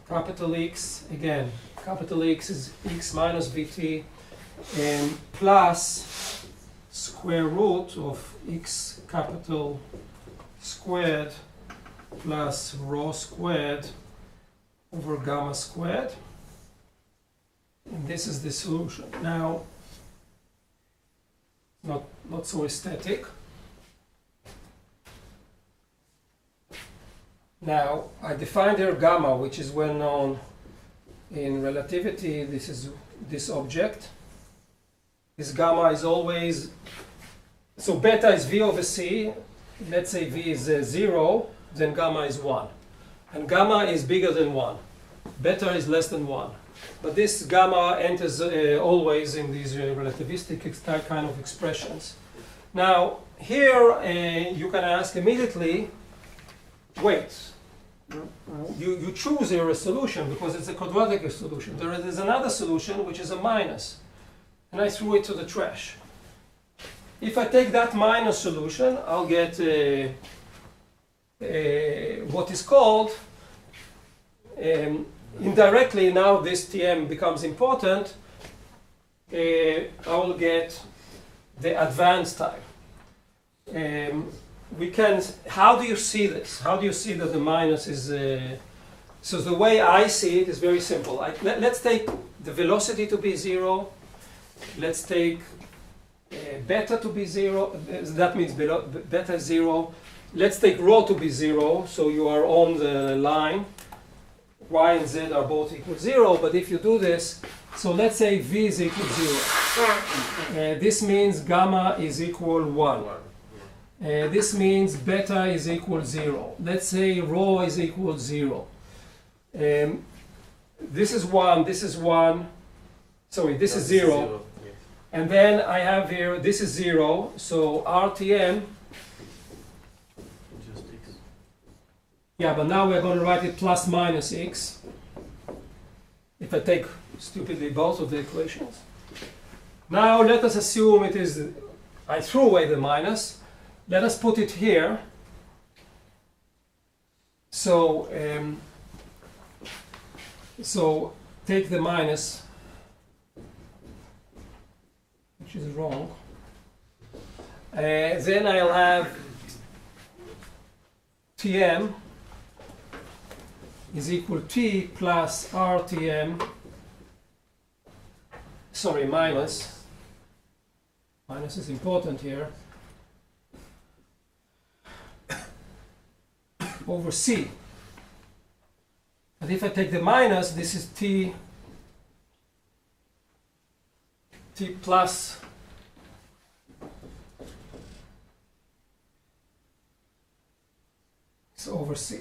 capital X, again, capital X is x minus vt, plus square root of x capital squared plus rho squared over gamma squared. And this is the solution. Now, not so aesthetic. Now, I defined here gamma, which is well known in relativity. This is this object. This gamma is always, so beta is v over c. Let's say v is 0, then gamma is 1. And gamma is bigger than 1. Beta is less than 1. But this gamma enters always in these relativistic kind of expressions. Now, here you can ask immediately, wait, you choose here a solution because it's a quadratic solution. There is another solution which is a minus, and I threw it to the trash. If I take that minus solution, I'll get what is called, indirectly, now this Tm becomes important, I will get the advanced type. We can, how do you see this? How do you see that the minus is, so the way I see it is very simple. Let's take the velocity to be 0. Let's take beta to be 0. That means beta is 0. Let's take rho to be 0. So you are on the line. Y and Z are both equal 0. But if you do this, so let's say V is equal 0. This means gamma is equal 1. This means beta is equal 0. Let's say rho is equal 0. This is 1, this is 1. Sorry, this is 0. Yes. And then I have here, this is 0. So RTM. Just x. Yeah, but now we're going to write it plus minus x. If I take stupidly both of the equations. Now let us assume it is, I threw away the minus. Let us put it here. So, so take the minus, which is wrong. Then I'll have Tm is equal T plus RTM, sorry, minus. Minus is important here. Over C. But if I take the minus, this is T plus over C.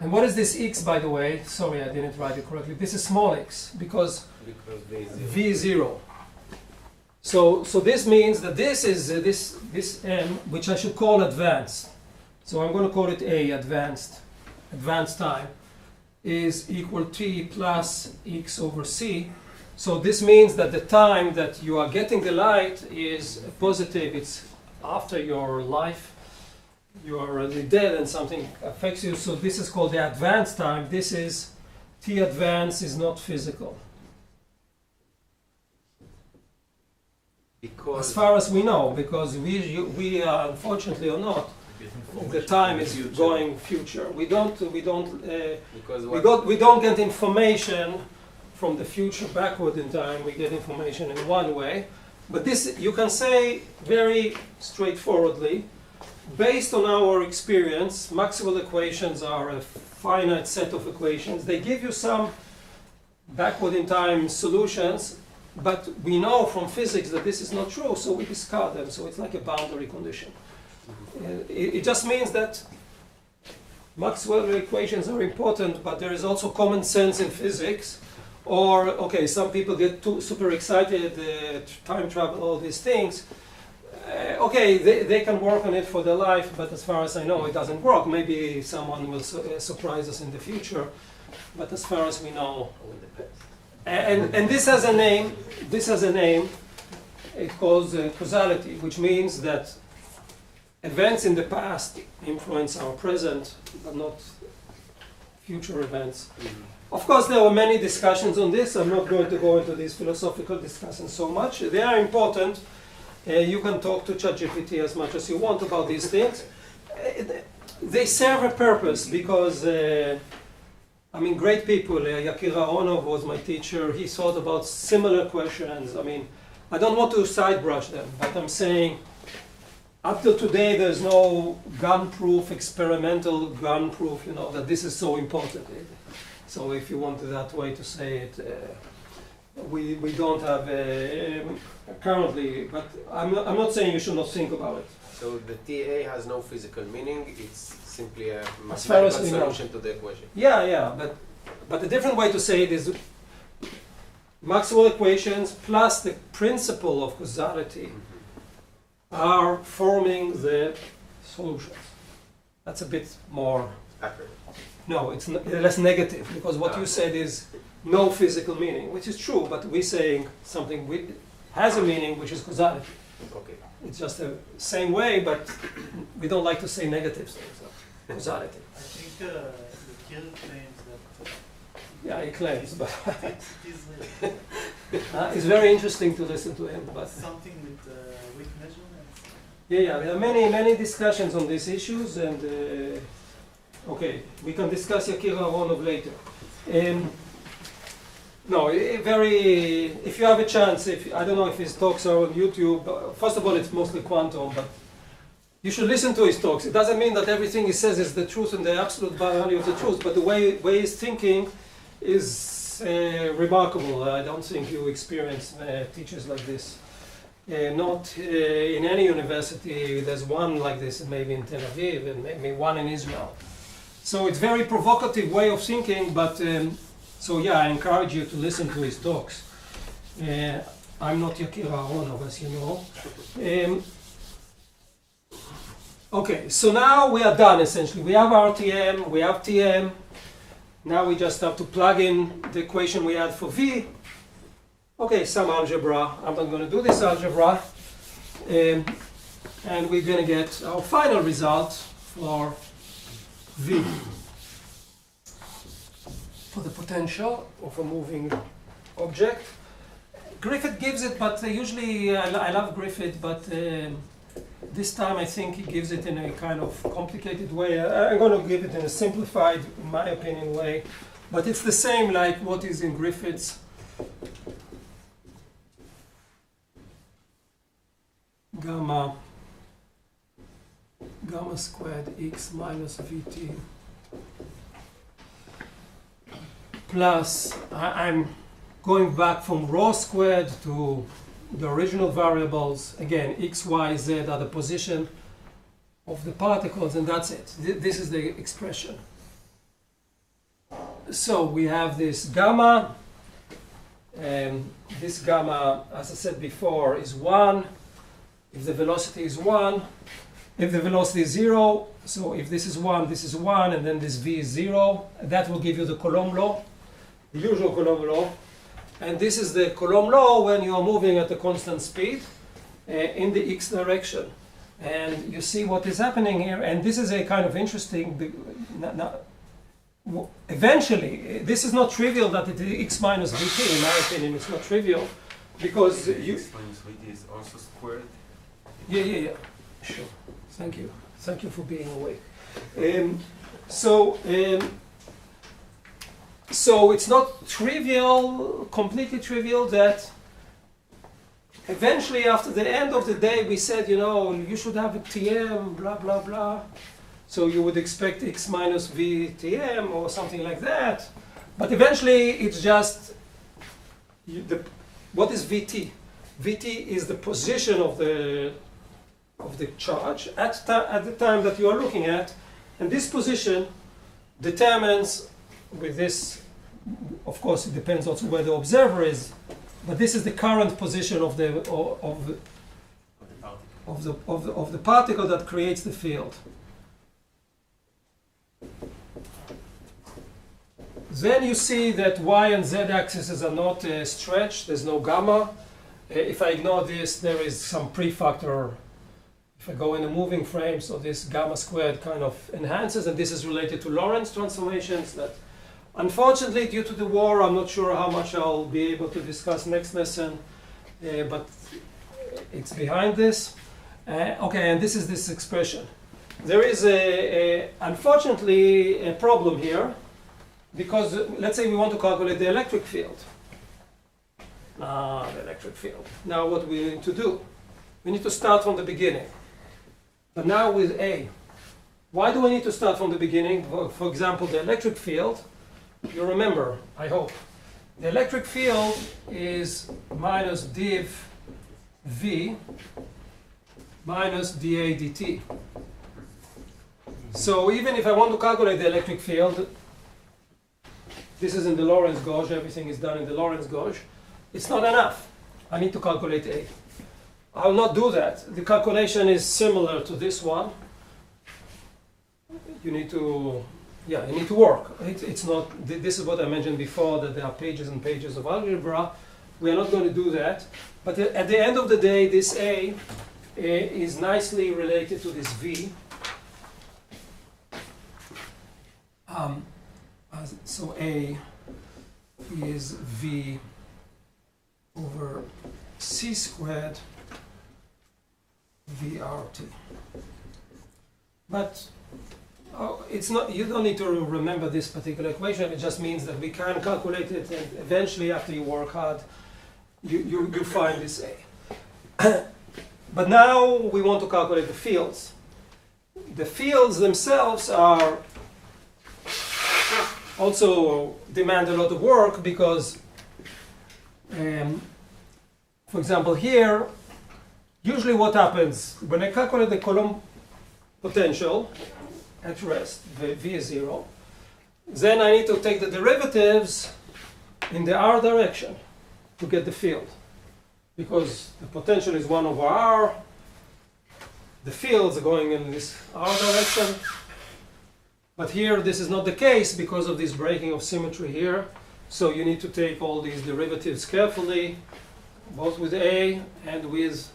And what is this x, by the way? Sorry, I didn't write it correctly. This is small x because V is 0. V is 0. So this means that this is this m, which I should call advanced. So I'm going to call it A, advanced. Advanced time is equal t plus x over c. So this means that the time that you are getting the light is positive. It's after your life. You are already dead and something affects you. So this is called the advanced time. This is t advanced is not physical. Because As far as we know, because we are, unfortunately or not, the time is going future. We don't get information from the future backward in time. We get information in one way, but this you can say very straightforwardly, based on our experience. Maxwell equations are a finite set of equations. They give you some backward in time solutions. But we know from physics that this is not true, so we discard them. So it's like a boundary condition. It just means that Maxwell equations are important, but there is also common sense in physics. Or, okay, some people get too super excited, time travel, all these things. Okay, they can work on it for their life, but as far as I know, it doesn't work. Maybe someone will surprise us in the future, but as far as we know, and this has a name. This has a name. It calls causality, which means that events in the past influence our present, but not future events. Of course, there were many discussions on this. I'm not going to go into these philosophical discussions so much. They are important. You can talk to ChatGPT as much as you want about these things. They serve a purpose because. I mean, great people. Yakir Aharonov was my teacher. He thought about similar questions. I mean, I don't want to side brush them, but I'm saying up till today there's no gun-proof, experimental gun-proof, that this is so important. So if you want that way to say it, we don't have currently, but I'm not saying you should not think about it. So the TA has no physical meaning. It's simply a as far as mathematical solution to the equation. Yeah, but a different way to say it is Maxwell equations plus the principle of causality are forming the solutions. That's a bit more Accurate. No, it's less negative, because what you said is no physical meaning, which is true, but we're saying something has a meaning, which is causality. Okay. It's just the same way, but we don't like to say negative things. Causality. I think the Kill claims that Yeah, he claims, but it is it's very interesting to listen to him. But something with weak measurements. yeah, there are many discussions on these issues, and okay, we can discuss Yakir Aharonov later. No, if you have a chance, I don't know if his talks are on YouTube. First of all, it's mostly quantum, but you should listen to his talks. It doesn't mean that everything he says is the truth and the absolute value of the truth, but the way he's thinking is remarkable. I don't think you experience teachers like this. Not in any university. There's one like this, maybe in Tel Aviv, and maybe one in Israel. So it's very provocative way of thinking, but so yeah, I encourage you to listen to his talks. I'm not Yakir Aharonov, as you know. Okay, so now we are done essentially. We have RTM, we have TM. Now we just have to plug in the equation we had for V. Okay, some algebra. I'm not going to do this algebra. And we're going to get our final result for V. For the potential of a moving object. Griffith gives it, but usually I love Griffith, but this time I think he gives it in a kind of complicated way. I'm going to give it in a simplified, in my opinion, way. But it's the same like what is in Griffith's. Gamma squared x minus vt plus, I'm going back from rho squared to the original variables. Again, x, y, z are the position of the particles, and that's it. This is the expression. So we have this gamma this gamma, as I said before, is 1. If the velocity is 1, if the velocity is 0, so if this is 1, this is 1, and then this v is 0, that will give you the Coulomb law, the usual Coulomb law. And this is the Coulomb law when you are moving at a constant speed in the x direction. And you see what is happening here, and this is a kind of interesting, eventually, this is not trivial that it is x minus vt, in my opinion, it's not trivial, because you... x minus vt is also squared? Yeah, sure. Thank you. Thank you for being awake. So it's not trivial, completely trivial, that eventually after the end of the day we said, you know, you should have a Tm, blah, blah, blah. So you would expect x minus v Tm or something like that. But eventually it's just, what is Vt? Vt is the position of the charge at the time that you are looking at. And this position determines, with this, of course it depends also where the observer is, but this is the current position of the particle that creates the field. Then you see that y and z axes are not stretched, there's no gamma. If I ignore this, there is some prefactor. If I go in a moving frame, so this gamma squared kind of enhances, and this is related to Lorentz transformations that, unfortunately, due to the war, I'm not sure how much I'll be able to discuss next lesson, but it's behind this. Okay, and this is this expression. There is, unfortunately, a problem here, because let's say we want to calculate the electric field. The electric field. Now what we need to do? We need to start from the beginning. But now with A. Why do we need to start from the beginning? For example, the electric field, you remember, I hope. The electric field is minus div V minus dA dt. So even if I want to calculate the electric field, this is in the Lorentz gauge, everything is done in the Lorentz gauge, it's not enough. I need to calculate A. I'll not do that. The calculation is similar to this one. You need to work. It's not, this is what I mentioned before, that there are pages and pages of algebra. We are not going to do that. But at the end of the day, this A is nicely related to this V. So A is V over C squared VRT. But it's not, you don't need to remember this particular equation. It just means that we can calculate it, and eventually after you work hard, you find this A. But now we want to calculate the fields. The fields themselves are also demand a lot of work because, for example, here, usually what happens when I calculate the Coulomb potential at rest, V is 0, then I need to take the derivatives in the R direction to get the field. Because the potential is 1 over R, the fields are going in this R direction. But here this is not the case because of this breaking of symmetry here. So you need to take all these derivatives carefully, both with A and with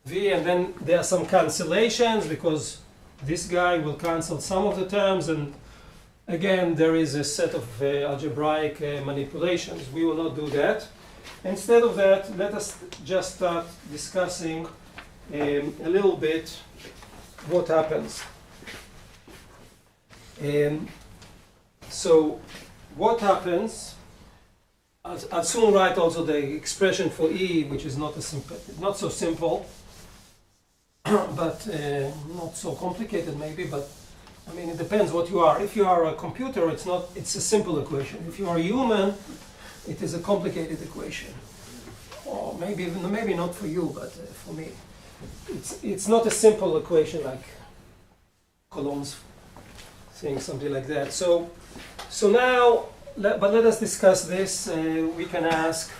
V, and then there are some cancellations because this guy will cancel some of the terms, and again there is a set of algebraic manipulations. We will not do that. Instead of that, let us just start discussing a little bit what happens. So what happens, I'll soon write also the expression for E, which is not so simple, but not so complicated maybe, but I mean it depends what you are. If you are a computer, it's a simple equation. If you are a human, it is a complicated equation. Or maybe not for you, but for me. It's not a simple equation like Coulomb's thing, something like that. So now, but let us discuss this. We can ask,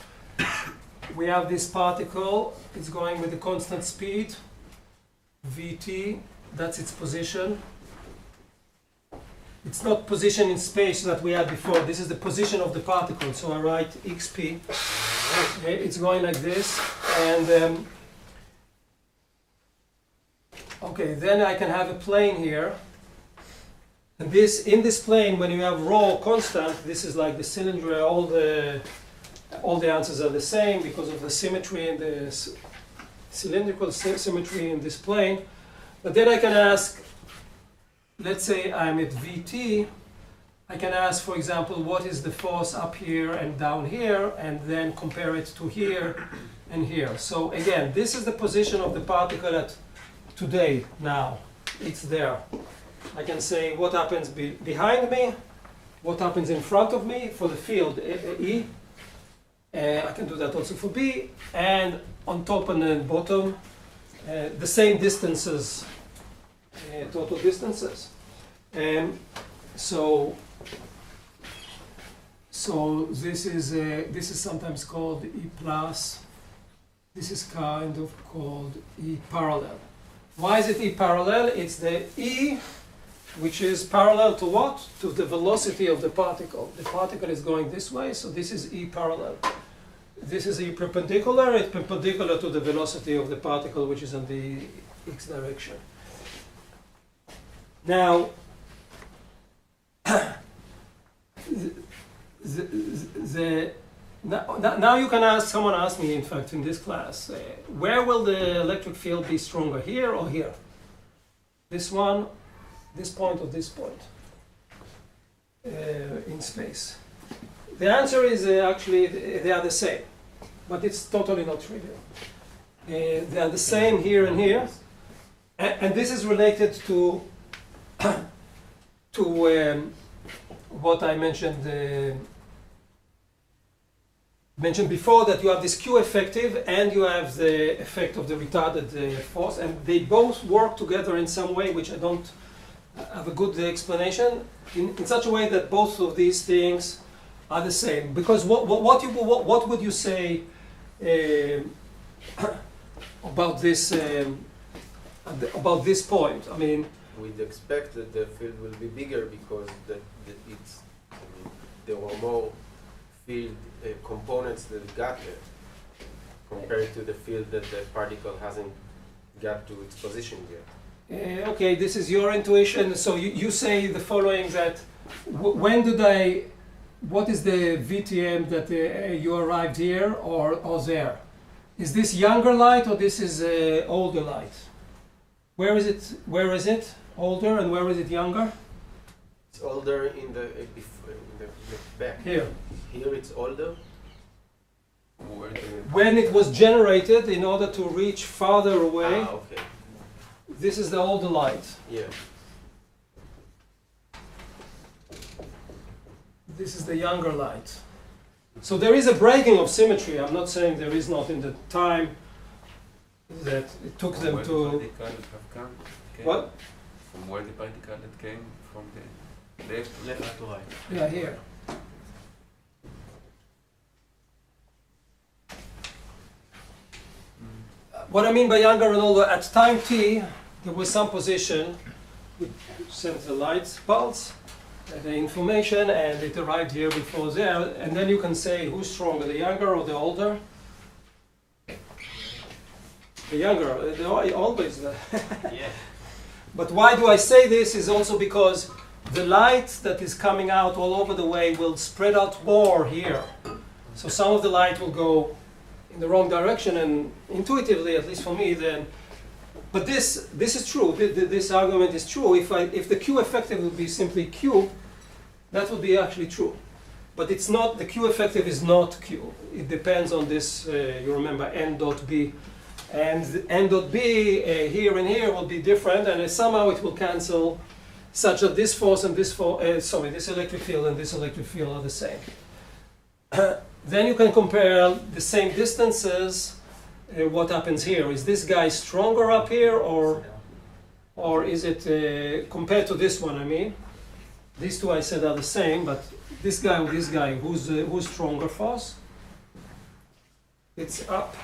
we have this particle, it's going with a constant speed, vt, that's its position. It's not position in space that we had before, this is the position of the particle, so I write xp. Okay, it's going like this, and okay, then I can have a plane here. And this, in this plane, when you have rho constant, this is like the cylinder, all the answers are the same because of the symmetry and the cylindrical symmetry in this plane. But then I can ask, let's say I'm at Vt, I can ask, for example, what is the force up here and down here, and then compare it to here and here. So again, this is the position of the particle at today, now. It's there. I can say what happens behind me, what happens in front of me for the field E. I can do that also for B, and on top and then bottom, the same distances, total distances. So this is sometimes called E plus. This is kind of called E parallel. Why is it E parallel? It's the E which is parallel to what? To the velocity of the particle. The particle is going this way, so this is E parallel. This is E perpendicular, it's perpendicular to the velocity of the particle, which is in the x direction. Now, now you can ask, someone asked me, in fact, in this class, where will the electric field be stronger, here or here? This one, this point or this point in space? The answer is actually they are the same, but it's totally not trivial. They are the same here and here, and this is related to what I mentioned before, that you have this Q effective and you have the effect of the retarded force, and they both work together in some way which I don't have a good explanation, in such a way that both of these things are the same. Because what would you say about this point? I mean, we'd expect that the field will be bigger because there were more field components that got there compared to the field that the particle hasn't got to its position yet. Okay, this is your intuition. So you say the following, that what is the VTM that you arrived here or there? Is this younger light or this is older light? Where is it? Older, and where is it younger? It's older in the back. Here. Here it's older. When it was generated in order to reach farther away. Ah, okay. This is the older light. Yeah. This is the younger light. So there is a breaking of symmetry. I'm not saying there is not in the time that it took them to. What? From where the particle that came from the left to right. Yeah, here. What I mean by younger and older, at time t, there was some position which sent the light pulse, the information, and it arrived here before there, and then you can say who's stronger, the younger or the older? The younger, always. Yeah. But why do I say this is also because the light that is coming out all over the way will spread out more here. So some of the light will go in the wrong direction, and intuitively, at least for me, then. But this is true. This argument is true. If the Q effective would be simply Q, that would be actually true. But it's not. The Q effective is not Q. It depends on this. You remember N dot B, and N dot B here and here will be different, and somehow it will cancel, such that this force and this this electric field and this electric field are the same. Then you can compare the same distances. What happens here? Is this guy stronger up here, or is it compared to this one? I mean, these two I said are the same, but this guy with this guy, who's stronger force? it's up,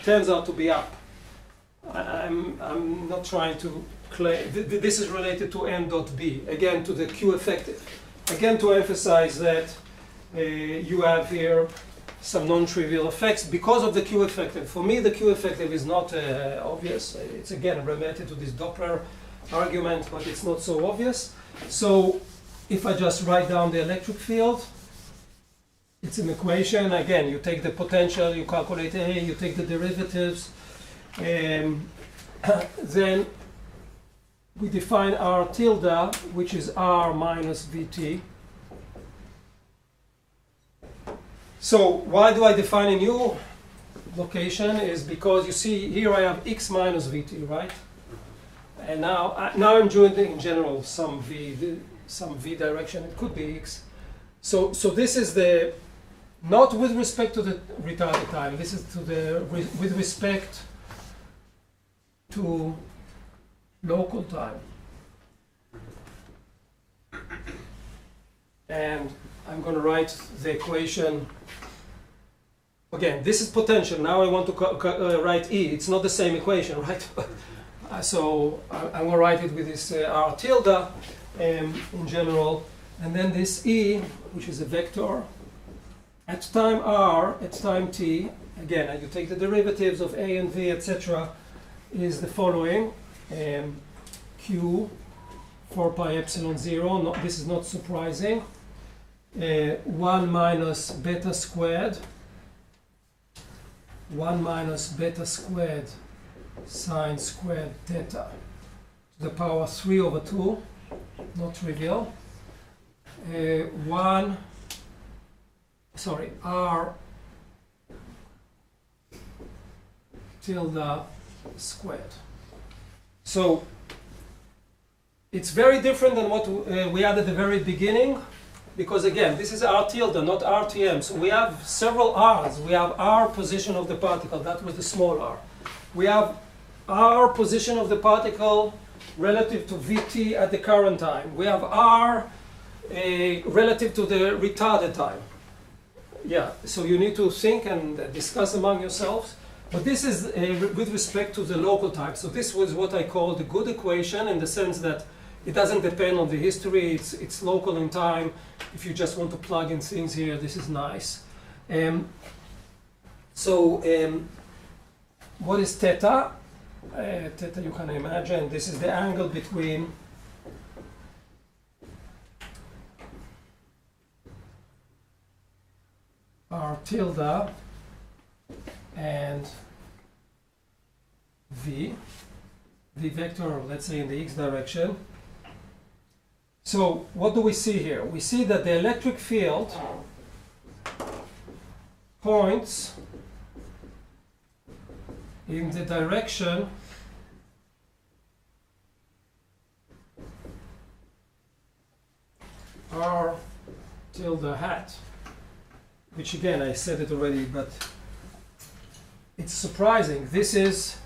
turns out to be up. I'm not trying to claim, this is related to n dot b, again to the Q effective. Again to emphasize that you have here some non-trivial effects because of the Q effective. For me the Q effective is not obvious. It's again related to this Doppler argument, but it's not so obvious. So if I just write down the electric field, it's an equation. Again, you take the potential, you calculate A, you take the derivatives, then we define R tilde, which is R minus Vt. So why do I define a new location? Is because you see here I have X minus Vt, right? And now I'm doing in general some V direction. It could be X. So this is the, not with respect to the retarded time. This is to the with respect to local time. And I'm going to write the equation. Again, this is potential. Now I want to write E. It's not the same equation, right? So I'm going to write it with this R tilde in general. And then this E, which is a vector, at time R, at time t, again, you take the derivatives of A and V, etc., is the following. Q 4 pi epsilon 0, no, this is not surprising. 1 minus beta squared, 1 minus beta squared sine squared theta to the power 3 over 2, not trivial. R tilde squared. So it's very different than what we had at the very beginning, because again, this is R tilde, not RTM. So we have several R's. We have R position of the particle, that was the small r. We have R position of the particle relative to Vt at the current time. We have R relative to the retarded time. Yeah, so you need to think and discuss among yourselves. But this is with respect to the local time. So this was what I call the good equation, in the sense that it doesn't depend on the history. It's local in time. If you just want to plug in things here, this is nice. What is theta? Theta, you can imagine, this is the angle between R tilde and V vector, let's say in the x direction. So what do we see here? We see that the electric field points in the direction R tilde hat, which again, I said it already, but it's surprising. This is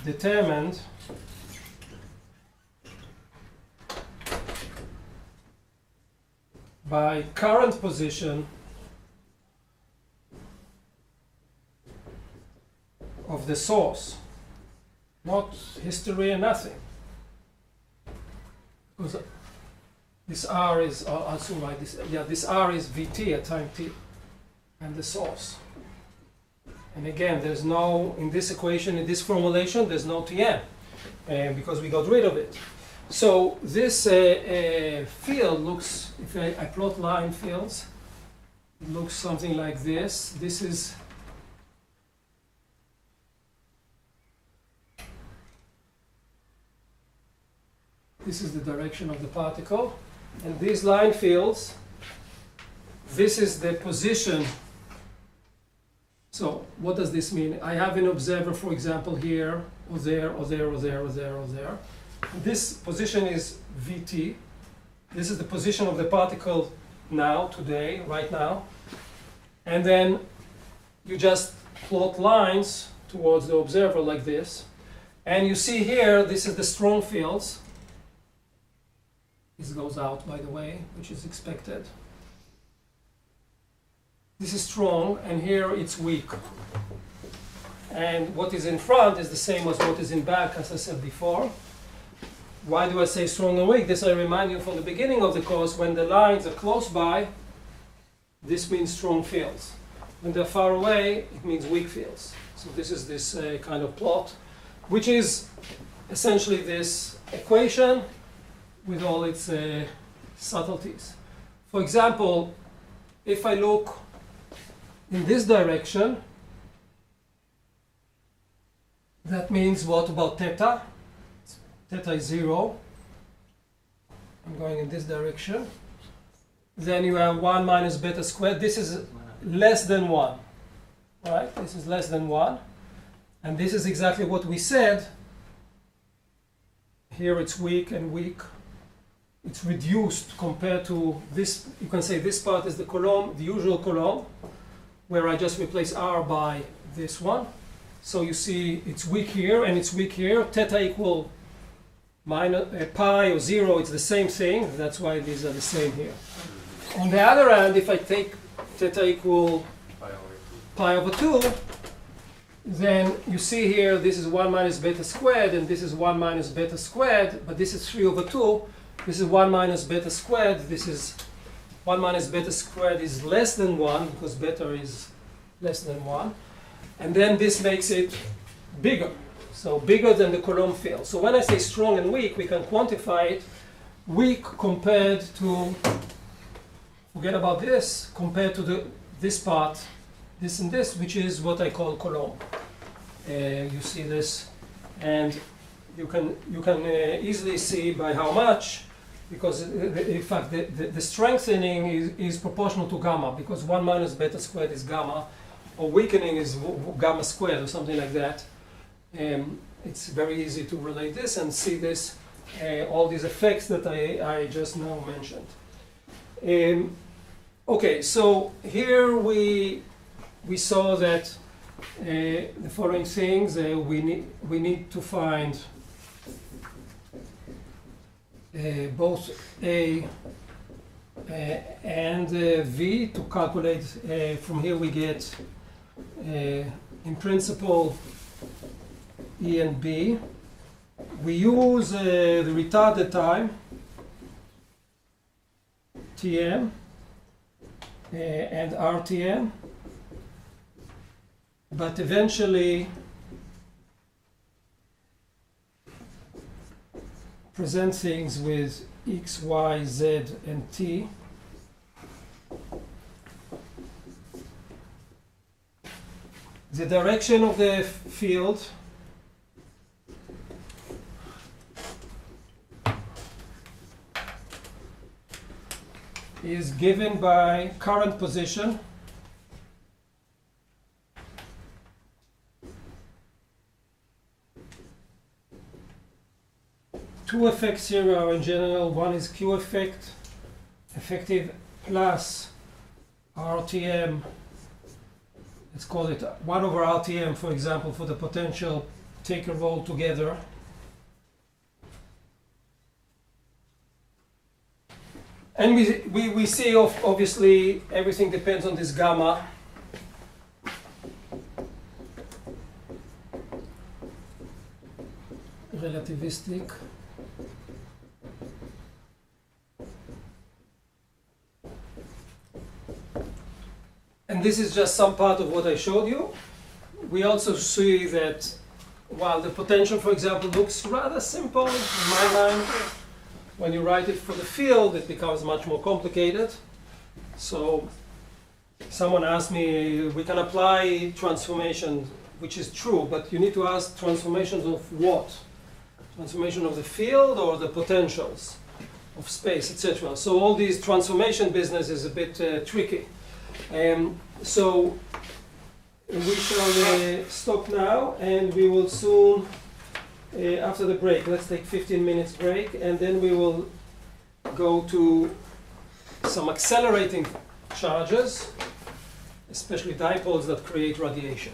determined by current position of the source, not history and nothing. Because this R is, also write this, yeah, this R is Vt at time t, and the source. And again, there's no, in this equation, in this formulation, there's no Tn, because we got rid of it. So this field looks, if I plot line fields, it looks something like this. This is the direction of the particle. And these line fields, this is the position. So what does this mean? I have an observer, for example, here, or there, or there, or there, or there, or there. This position is Vt. This is the position of the particle now, today, right now. And then you just plot lines towards the observer like this. And you see here, this is the strong fields. This goes out, by the way, which is expected. this is strong, and here it's weak. And what is in front is the same as what is in back, as I said before. Why do I say strong and weak? This I remind you from the beginning of the course. When the lines are close by, this means strong fields. When they're far away, it means weak fields. So this is this kind of plot, which is essentially this equation with all its subtleties. For example, if I look in this direction, that means what about theta? Theta is 0. I'm going in this direction. Then you have 1 minus beta squared. This is less than 1. Right? This is less than 1. And this is exactly what we said. Here it's weak and weak. It's reduced compared to this. You can say this part is the Coulomb, the usual Coulomb, where I just replace R by this one. So you see it's weak here and it's weak here. Theta equal minus pi or 0, it's the same thing. That's why these are the same here. On the other hand, if I take theta equal pi over 2, then you see here this is 1 minus beta squared and this is 1 minus beta squared, but this is 3 over 2. This is 1 minus beta squared. This is 1 minus beta squared is less than 1 because beta is less than 1. And then this makes it bigger. So bigger than the Coulomb field. So when I say strong and weak, we can quantify it. Weak compared to, forget about this, compared to this part, this and this, which is what I call Coulomb. You see this, and you can easily see by how much, because in fact the strengthening is proportional to gamma, because 1 minus beta squared is gamma, or weakening is gamma squared or something like that. It's very easy to relate this and see this, all these effects that I just now mentioned. Okay, so here we saw that the following things. We need to find both A and V to calculate. From here we get, in principle, E and B. We use the retarded time, Tm, and Rtm, but eventually present things with x, y, z, and t. The direction of the field is given by current position two effects here are in general. One is Q effect, effective plus RTM. Let's call it 1 over RTM, for example, for the potential take a roll together. And we see, obviously, everything depends on this gamma. Relativistic. And this is just some part of what I showed you. We also see that while the potential, for example, looks rather simple in my mind, when you write it for the field, it becomes much more complicated. So someone asked me, we can apply transformation, which is true, but you need to ask transformations of what? Transformation of the field or the potentials of space, etc. So all these transformation business is a bit tricky. So we shall stop now, and we will soon, after the break, let's take 15 minutes break, and then we will go to some accelerating charges, especially dipoles that create radiation.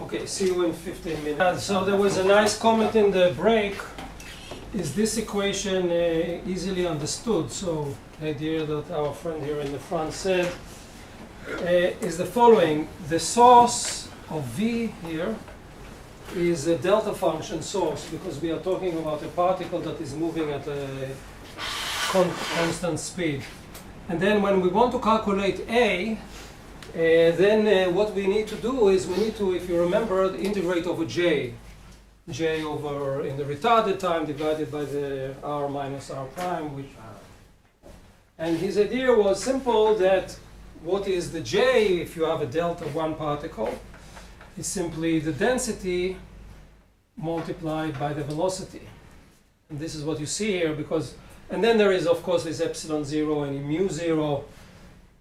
Okay, see you in 15 minutes. So there was a nice comment in the break. Is this equation easily understood? So the idea that our friend here in the front said, is the following. The source of V here is a delta function source, because we are talking about a particle that is moving at a constant speed. And then when we want to calculate A, then what we need to do is we need to, if you remember, integrate over J. J over in the retarded time divided by the R minus R prime. And his idea was simple, that what is the J if you have a delta 1 particle? It's simply the density multiplied by the velocity. And this is what you see here, because, and then there is of course this epsilon 0 and mu 0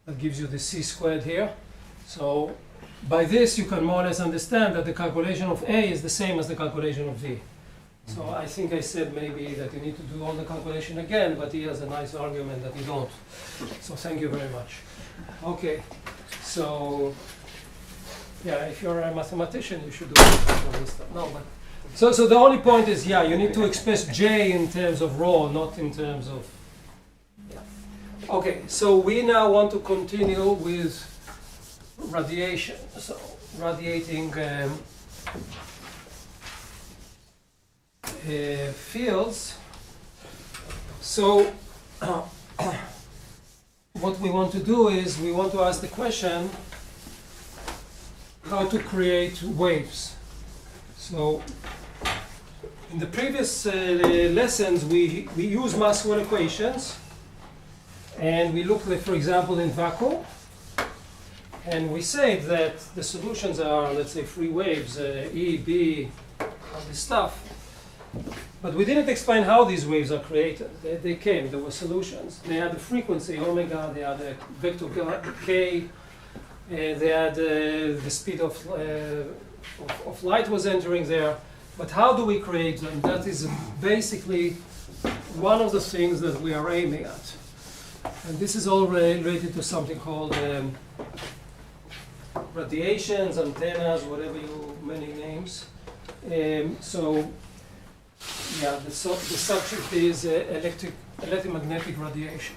that gives you the c squared here. So by this you can more or less understand that the calculation of A is the same as the calculation of V. So I think I said maybe that you need to do all the calculation again, but he has a nice argument that you don't. So thank you very much. Okay, so yeah, if you're a mathematician, you should do all this stuff. No, but so the only point is, yeah, you need to express J in terms of rho, not in terms of. Yeah. Okay, so we now want to continue with radiation. So radiating fields. So what we want to do is we want to ask the question how to create waves. So in the previous lessons we use Maxwell equations, and we looked at, for example, in vacuum, and we said that the solutions are, let's say, free waves, E, B, all this stuff. But we didn't explain how these waves are created. They came, there were solutions. They had the frequency omega, they had the vector k, they had the speed of light was entering there. But how do we create them? That is basically one of the things that we are aiming at. And this is all related to something called radiations, antennas, whatever you, many names. So yeah, the subject is electromagnetic radiation.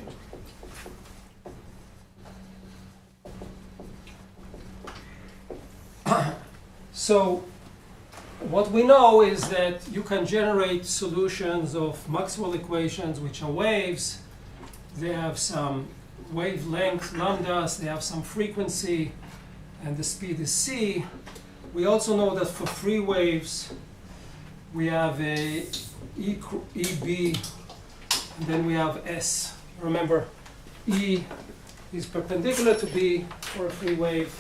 So what we know is that you can generate solutions of Maxwell equations, which are waves. They have some wavelength, lambdas, they have some frequency, and the speed is c. We also know that for free waves, we have a EB, and then we have S. Remember, E is perpendicular to B for a free wave,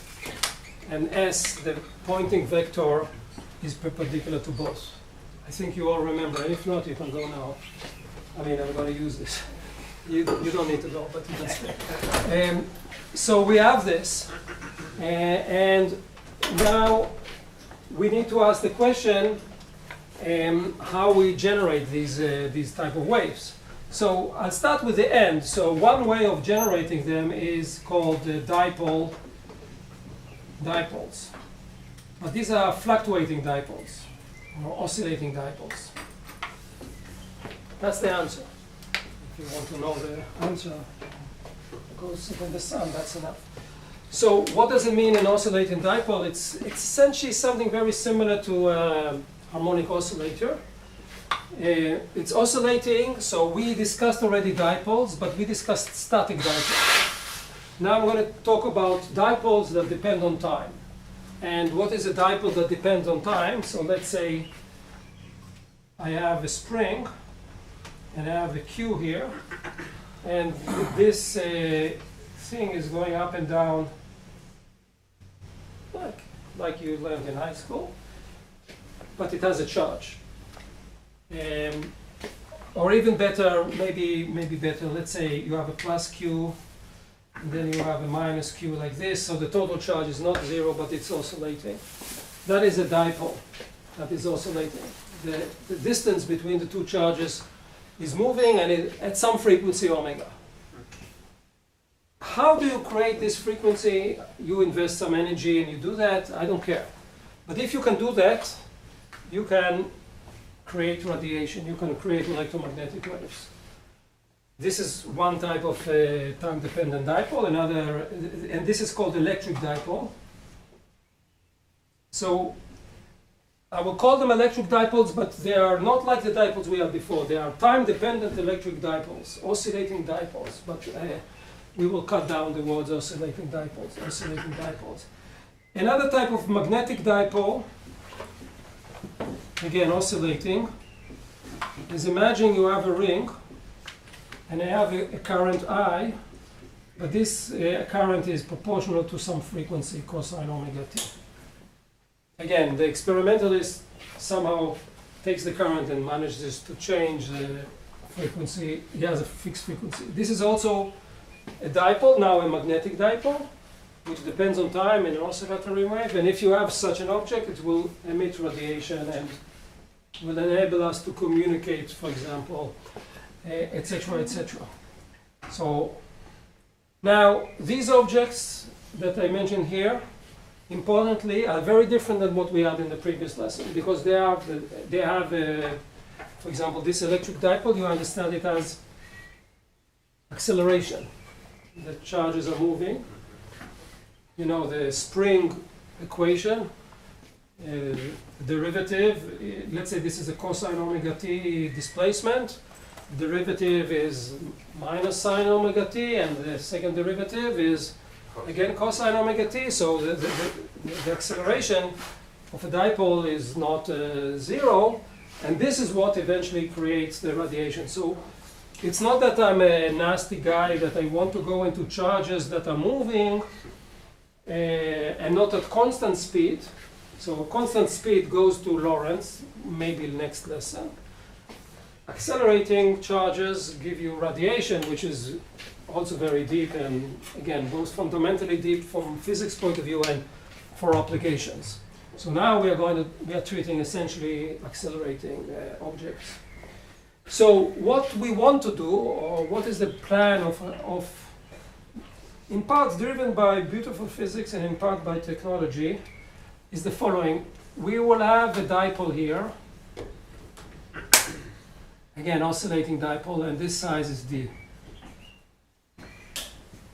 and S, the pointing vector, is perpendicular to both. I think you all remember. If not, you can go now. I mean, I'm going to use this. You don't need to go, but you can stay. So we have this, and now we need to ask the question how we generate these type of waves. So I'll start with the end. So one way of generating them is called dipoles. But these are fluctuating dipoles, or oscillating dipoles. That's the answer. If you want to know the answer, go sit in the sun, that's enough. So what does it mean, an oscillating dipole? It's essentially something very similar to a harmonic oscillator. It's oscillating, so we discussed already dipoles, but we discussed static dipoles. Now I'm going to talk about dipoles that depend on time. And what is a dipole that depends on time? So let's say I have a spring, and I have a Q here, and this thing is going up and down like you learned in high school, but it has a charge. Or even better, maybe better, let's say you have a plus Q, and then you have a minus Q like this, so the total charge is not zero, but it's oscillating. That is a dipole that is oscillating. The distance between the two charges is moving, and at some frequency omega. How do you create this frequency? You invest some energy and you do that, I don't care. But if you can do that, you can create radiation, you can create electromagnetic waves. This is one type of time-dependent dipole, another, and this is called electric dipole. So I will call them electric dipoles, but they are not like the dipoles we had before. They are time-dependent electric dipoles, oscillating dipoles, but we will cut down the words oscillating dipoles. Another type of magnetic dipole, again oscillating, is imagine you have a ring and I have a current I, but this current is proportional to some frequency cosine omega t. Again, the experimentalist somehow takes the current and manages to change the frequency. He has a fixed frequency. This is also a dipole, now a magnetic dipole, which depends on time in an oscillatory wave. And if you have such an object, it will emit radiation and will enable us to communicate, for example, etc., etc. So now these objects that I mentioned here, importantly, are very different than what we had in the previous lesson, because they have, for example, this electric dipole, you understand it as acceleration. The charges are moving. You know, the spring equation, derivative, let's say this is a cosine omega t displacement. Derivative is minus sine omega t, and the second derivative is again cosine omega t. So the acceleration of a dipole is not zero, and this is what eventually creates the radiation. So it's not that I'm a nasty guy that I want to go into charges that are moving and not at constant speed. So constant speed goes to Lorentz, maybe next lesson. Accelerating charges give you radiation, which is also very deep and again both fundamentally deep from physics point of view and for applications. So now we are treating essentially accelerating objects. So what we want to do, or what is the plan of in part driven by beautiful physics and in part by technology, is the following. We will have a dipole here, again oscillating dipole, and this size is d.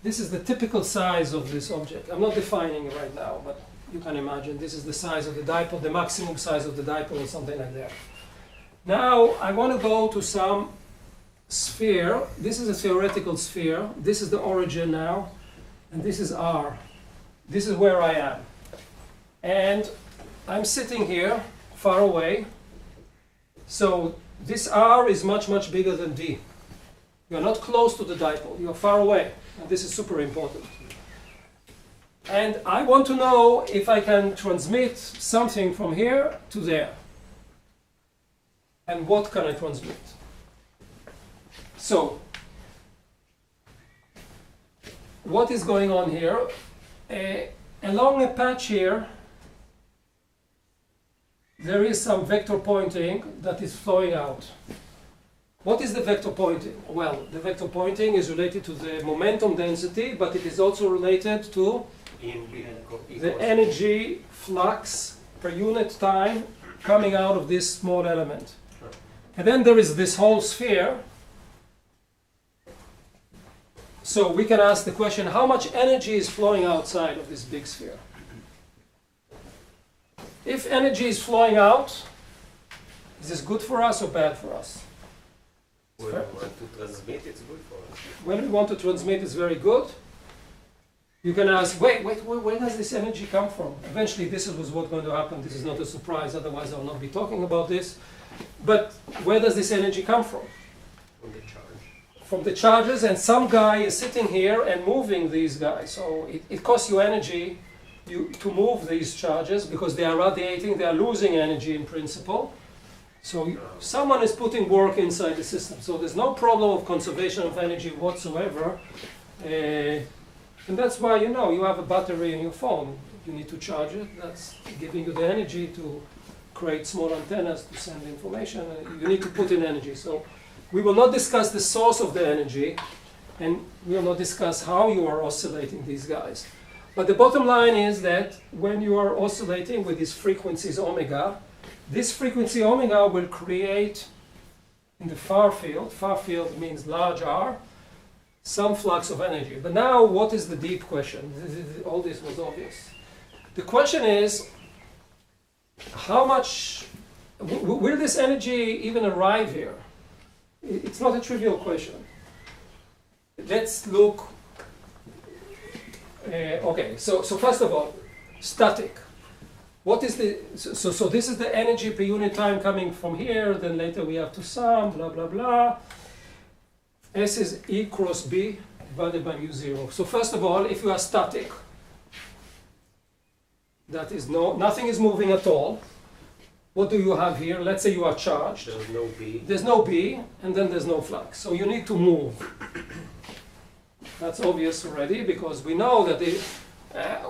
This is the typical size of this object. I'm not defining it right now, but you can imagine this is the size of the dipole, the maximum size of the dipole or something like that. Now I want to go to some sphere. This is a theoretical sphere. This is the origin now, and this is R. This is where I am. And I'm sitting here, far away. So this R is much, much bigger than D. You're not close to the dipole, you're far away. And this is super important. And I want to know if I can transmit something from here to there. And what can I transmit? So, what is going on here? Along a patch here, there is some vector pointing that is flowing out. What is the vector pointing? Well, the vector pointing is related to the momentum density, but it is also related to the energy flux per unit time coming out of this small element. And then there is this whole sphere. So we can ask the question, how much energy is flowing outside of this big sphere? If energy is flowing out, is this good for us or bad for us? When we want to transmit, it's good for us. When we want to transmit, it's very good. You can ask, wait, where does this energy come from? Eventually, this is what's going to happen. This is not a surprise, otherwise I will not be talking about this. But where does this energy come from? From the charge. From the charges, and some guy is sitting here and moving these guys. So it costs you energy to move these charges because they are radiating, they are losing energy in principle. So someone is putting work inside the system. So there's no problem of conservation of energy whatsoever. And that's why, you know, you have a battery in your phone. You need to charge it. That's giving you the energy to create small antennas to send information. You need to put in energy. So we will not discuss the source of the energy, and we will not discuss how you are oscillating these guys. But the bottom line is that when you are oscillating with these frequencies omega, this frequency omega will create in the far field means large R, some flux of energy. But now, what is the deep question? All this was obvious. The question is, how much, will this energy even arrive here? It's not a trivial question. Let's look, okay, so first of all, static. What is the, so this is the energy per unit time coming from here, then later we have to sum, blah, blah, blah. S is E cross B divided by mu 0. So first of all, if you are static, that is nothing is moving at all. What do you have here? Let's say you are charged. There's no B. There's no B, and then there's no flux. So you need to move. That's obvious already, because we know that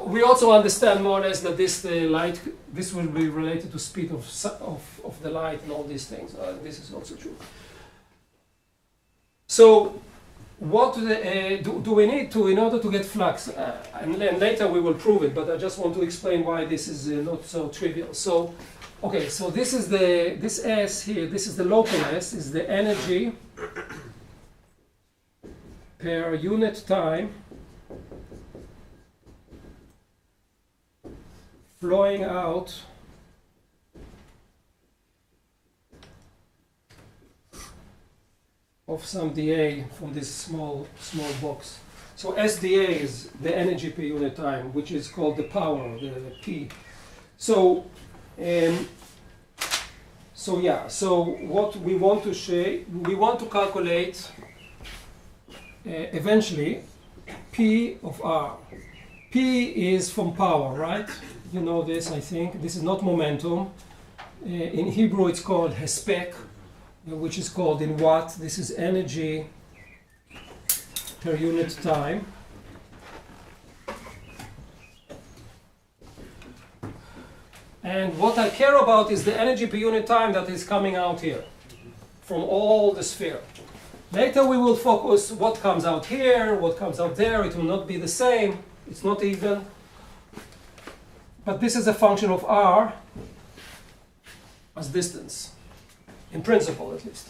we also understand more or less that this will be related to speed of the light and all these things. This is also true. So what do we need to in order to get flux? And then later we will prove it, but I just want to explain why this is not so trivial. So, okay, so this is this S here, this is the local S, is the energy per unit time flowing out of some dA from this small box. So SdA is the energy per unit time, which is called the power, the P. So, so what we want to say, we want to calculate eventually P of R. P is from power, right? You know this, I think. This is not momentum. In Hebrew, it's called hespek, which is called in watt. This is energy per unit time. And what I care about is the energy per unit time that is coming out here from all the sphere. Later we will focus what comes out here, what comes out there. It will not be the same. It's not even. But this is a function of R as distance, in principle at least.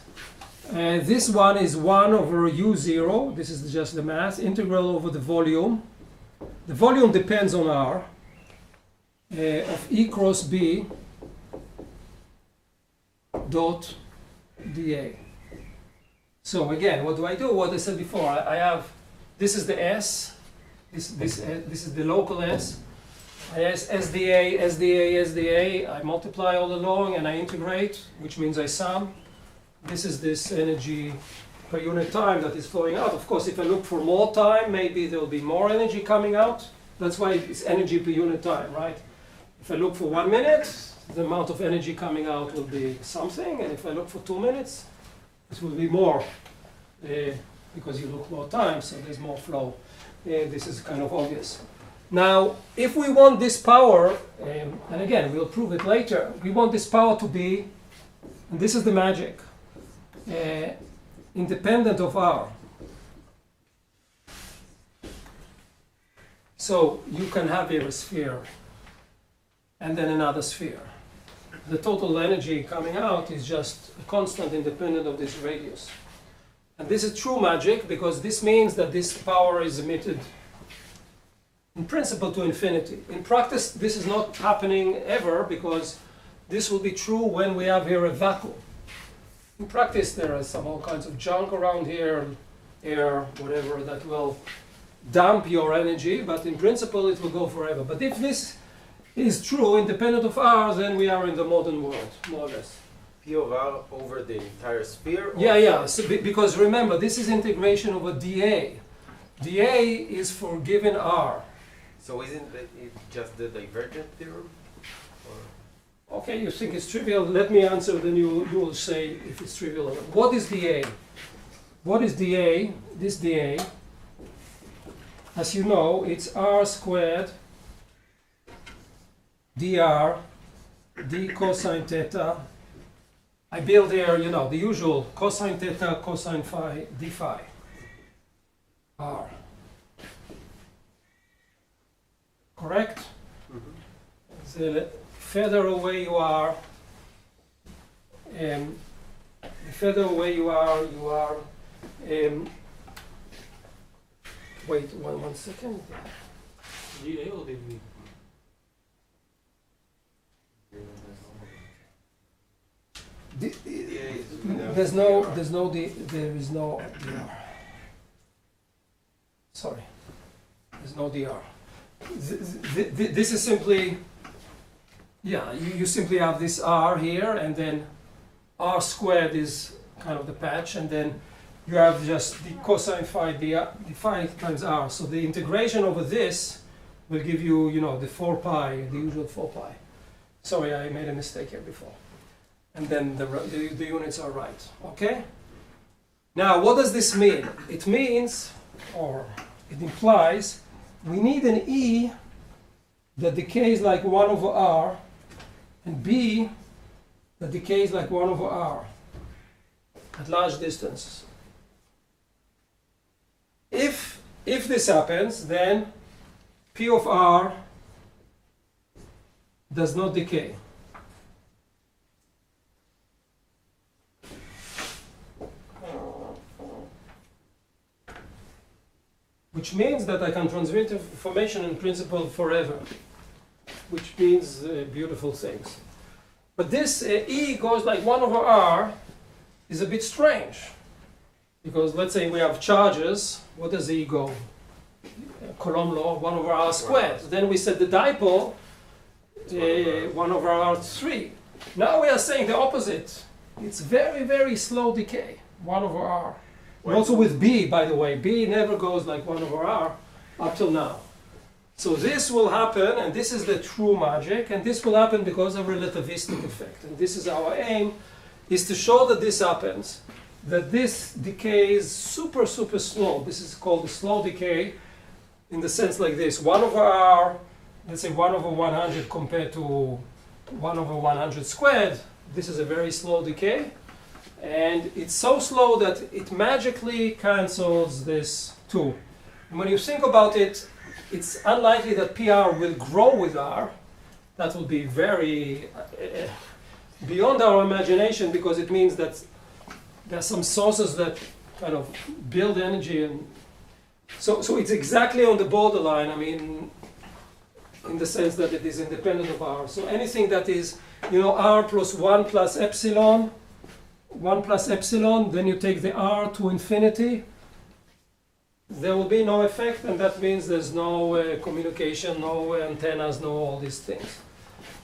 This one is 1 over U0. This is just the mass. Integral over the volume. The volume depends on R of E cross B dot dA. So again, what do I do? What I said before, I have, this is the S, this is the local S. I S SdA, SdA, SdA. I multiply all along and I integrate, which means I sum. This is this energy per unit time that is flowing out. Of course, if I look for more time, maybe there will be more energy coming out. That's why it's energy per unit time, right? If I look for 1 minute, the amount of energy coming out will be something, and if I look for 2 minutes, it will be more, because you look more time, so there's more flow. This is kind of obvious. Now, if we want this power, and again, we'll prove it later, we want this power to be, and this is the magic, independent of R. So you can have here a sphere, and then another sphere. The total energy coming out is just a constant independent of this radius. And this is true magic because this means that this power is emitted in principle to infinity. In practice, this is not happening ever because this will be true when we have here a vacuum. In practice, there are all kinds of junk around here, air, whatever, that will dump your energy, but in principle, it will go forever. But if this is true, independent of R, then we are in the modern world, more or less. P of R over the entire sphere? Yeah. So because remember, this is integration over dA. dA is for given R. So isn't it just the divergent theorem? Or? Okay, you think it's trivial. Let me answer, then you will say if it's trivial or not. What is dA? What is dA? This dA, as you know, it's R squared dr d cosine theta. I build here, you know, the usual cosine theta, cosine phi, d phi. R. Correct? Mm-hmm. The further away you are, The further away you are, wait one second. GA or DV? There is no DR. Sorry, there's no DR. This is simply, yeah, you simply have this R here, and then R squared is kind of the patch, and then you have just the cosine phi, the phi times R. So the integration over this will give you, the 4 pi, the usual 4 pi. Sorry, I made a mistake here before. And then the units are right, okay? Now, what does this mean? It means, or it implies, we need an E that decays like 1 over R, and B that decays like 1 over R at large distances. If this happens, then P of R does not decay. Which means that I can transmit information in principle forever, which means beautiful things. But this E goes like 1 over R is a bit strange, because let's say we have charges. What does E go? Coulomb law, 1 over R squared. Then we said the dipole, 1 over R3. Now we are saying the opposite. It's very, very slow decay, 1 over R. And also with B, by the way, B never goes like 1 over R up till now. So this will happen, and this is the true magic, and this will happen because of relativistic effect. And this is our aim, is to show that this happens, that this decays super, super slow. This is called the slow decay in the sense like this. 1 over R, let's say 1 over 100 compared to 1 over 100 squared. This is a very slow decay. And it's so slow that it magically cancels this too. And when you think about it, it's unlikely that PR will grow with R. That will be very beyond our imagination, because it means that there are some sources that kind of build energy. And so it's exactly on the borderline, I mean, in the sense that it is independent of R. So anything that is, R plus 1 plus epsilon, 1 plus epsilon, then you take the R to infinity, there will be no effect, and that means there's no communication, no antennas, no all these things.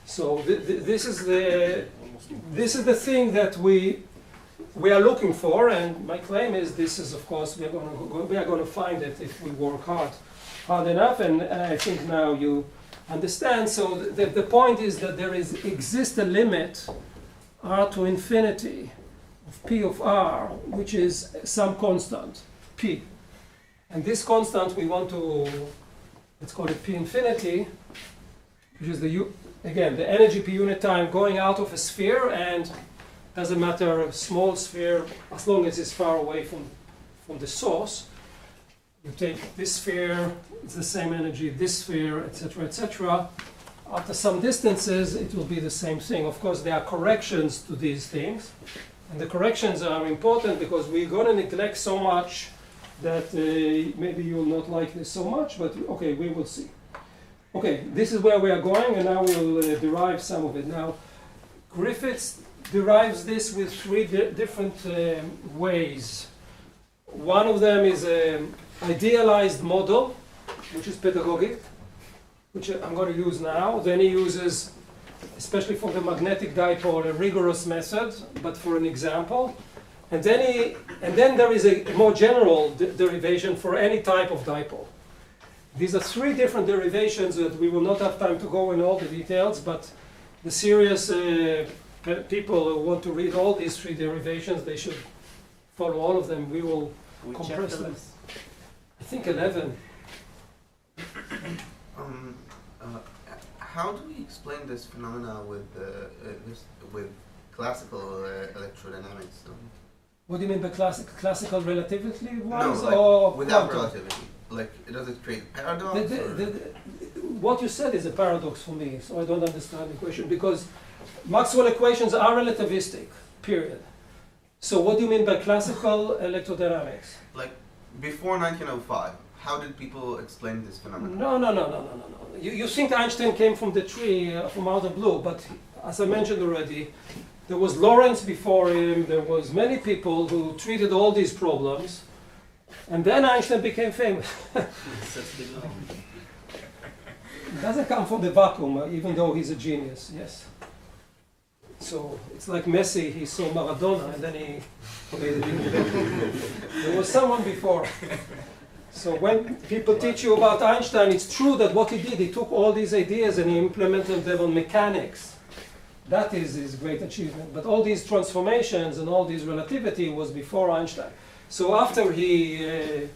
So this is the thing that we are looking for, and my claim is this is, of course, we are going to find it if we work hard enough, and I think now you understand. So the point is that there exists a limit, R to infinity, of P of R, which is some constant, P. And this constant we want to, let's call it P infinity, which is the energy per unit time going out of a sphere, and doesn't matter, a small sphere, as long as it's far away from the source. You take this sphere, it's the same energy, this sphere, etc., etc. After some distances, it will be the same thing. Of course, there are corrections to these things. And the corrections are important because we're going to neglect so much that maybe you will not like this so much, but okay, we will see. Okay, this is where we are going, and now we'll derive some of it. Now, Griffiths derives this with 3 different ways. One of them is an idealized model, which is pedagogic, which I'm going to use now. Then he uses, especially for the magnetic dipole, a rigorous method, but for an example. And then there is a more general derivation for any type of dipole. These are 3 different derivations that we will not have time to go in all the details, but the serious people who want to read all these 3 derivations, they should follow all of them. We will compress them. I think 11. How do we explain this phenomena with classical electrodynamics? What do you mean by classical relativity wise? No, or without quantum? relativity. Like, does it create paradox? What you said is a paradox for me, so I don't understand the question, because Maxwell equations are relativistic, period. So what do you mean by classical electrodynamics? Like before 1905, how did people explain this phenomenon? No. You think Einstein came from the tree, from out of blue, but as I mentioned already, there was Lorentz before him, there was many people who treated all these problems, and then Einstein became famous. It doesn't come from the vacuum, even though he's a genius, yes. So it's like Messi, he saw Maradona and then he made it into there was someone before. So when people teach you about Einstein, it's true that what he did, he took all these ideas and he implemented them on mechanics. That is his great achievement. But all these transformations and all this relativity was before Einstein. So after he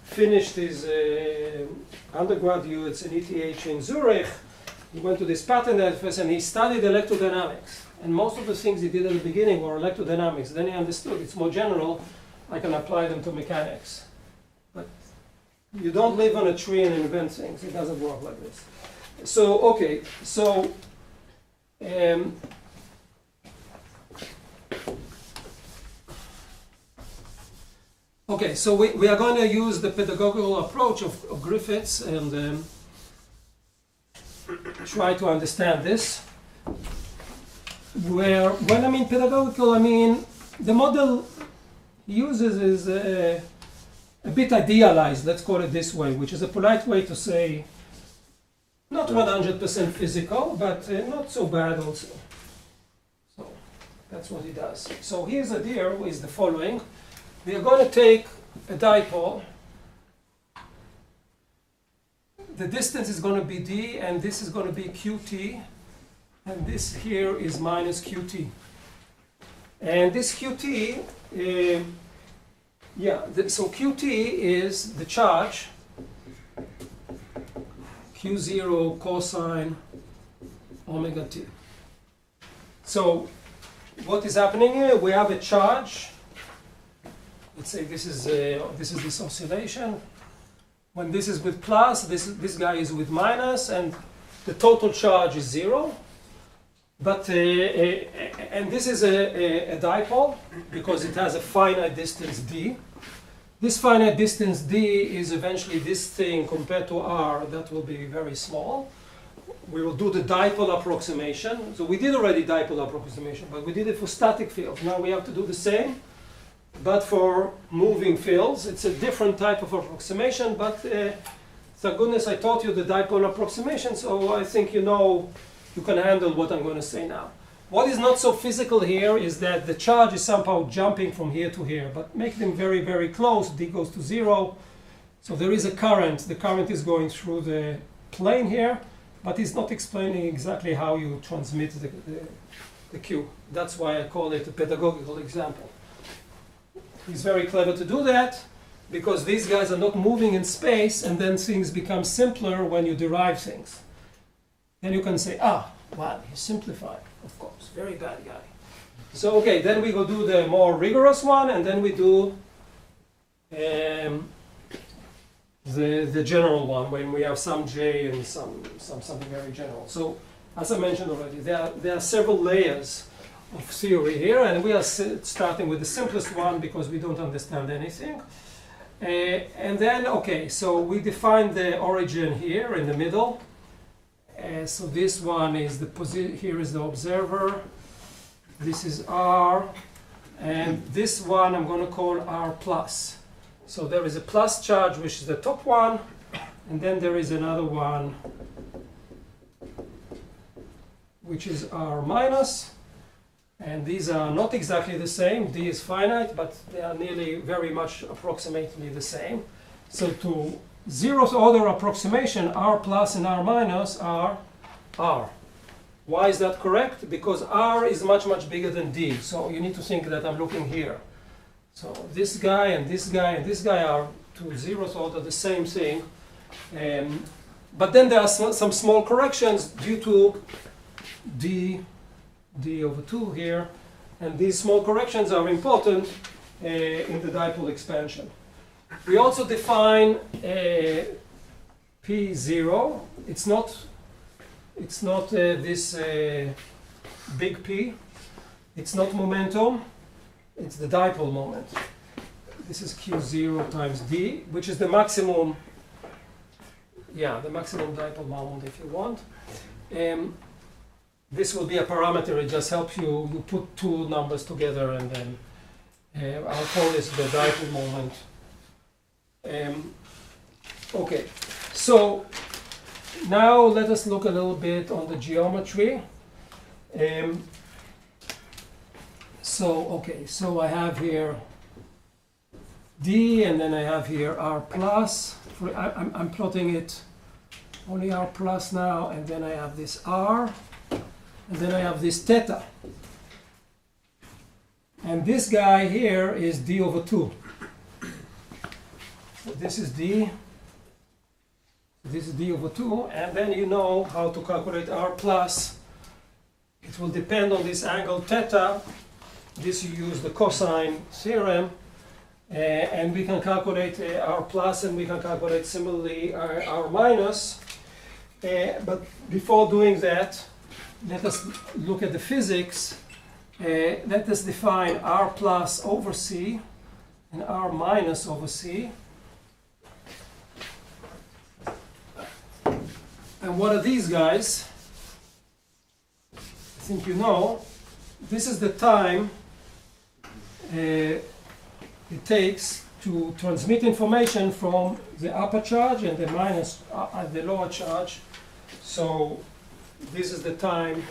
finished his undergraduates in ETH in Zurich, he went to this patent office and he studied electrodynamics. And most of the things he did at the beginning were electrodynamics. Then he understood it's more general, I can apply them to mechanics. But you don't live on a tree and invent things. It doesn't work like this. So, okay, so okay, so we are going to use the pedagogical approach of Griffiths and try to understand this. When I mean pedagogical, I mean the model he uses is a bit idealized, let's call it this way, which is a polite way to say not 100% physical, but not so bad also. So that's what he does. So his idea is the following. We are going to take a dipole. The distance is going to be d, and this is going to be qt. And this here is minus qt. And this qt, so qt is the charge, q0 cosine omega t. So what is happening here? We have a charge. Let's say this is this oscillation. When this is with plus, this guy is with minus, and the total charge is 0. But and this is a dipole because it has a finite distance d. This finite distance d is eventually this thing compared to r that will be very small. We will do the dipole approximation. So we did already dipole approximation, but we did it for static fields. Now we have to do the same, but for moving fields. It's a different type of approximation, but thank goodness I taught you the dipole approximation, so I think you know you can handle what I'm going to say now. What is not so physical here is that the charge is somehow jumping from here to here, but make them very, very close. D goes to 0. So there is a current. The current is going through the plane here, but it's not explaining exactly how you transmit the Q. That's why I call it a pedagogical example. He's very clever to do that because these guys are not moving in space, and then things become simpler when you derive things. Then you can say, well, he simplified, of course, very bad guy. So, okay, then we will do the more rigorous one, and then we do the general one, when we have some J and something very general. So, as I mentioned already, there are several layers of theory here, and we are starting with the simplest one because we don't understand anything. And then, okay, so we define the origin here in the middle. So this one is here is the observer, this is R, and this one I'm going to call R plus. So there is a plus charge, which is the top one, and then there is another one, which is R minus, and these are not exactly the same. D is finite, but they are nearly very much approximately the same. So to zeroth order approximation, R plus and R minus are R. Why is that correct? Because R is much, much bigger than D. So you need to think that I'm looking here. So this guy and this guy and this guy are to zeroth order the same thing. But then there are some small corrections due to D over 2 here. And these small corrections are important in the dipole expansion. We also define P0. It's not this big P. It's not momentum. It's the dipole moment. This is Q0 times D, which is the maximum, the maximum dipole moment if you want. This will be a parameter, it just helps you put two numbers together, and then I'll call this the dipole moment. Okay, so now let us look a little bit on the geometry. So I have here D, and then I have here R plus. I'm plotting it only R plus now, and then I have this R, and then I have this theta. And this guy here is D over 2. So this is D. This is D over 2, and then you know how to calculate R plus. It will depend on this angle theta. This you use the cosine theorem, and we can calculate R plus, and we can calculate similarly R minus. But before doing that, let us look at the physics. Let us define R plus over C and R minus over C. And what are these guys? I think you know. This is the time it takes to transmit information from the upper charge and the minus the lower charge. So this is the time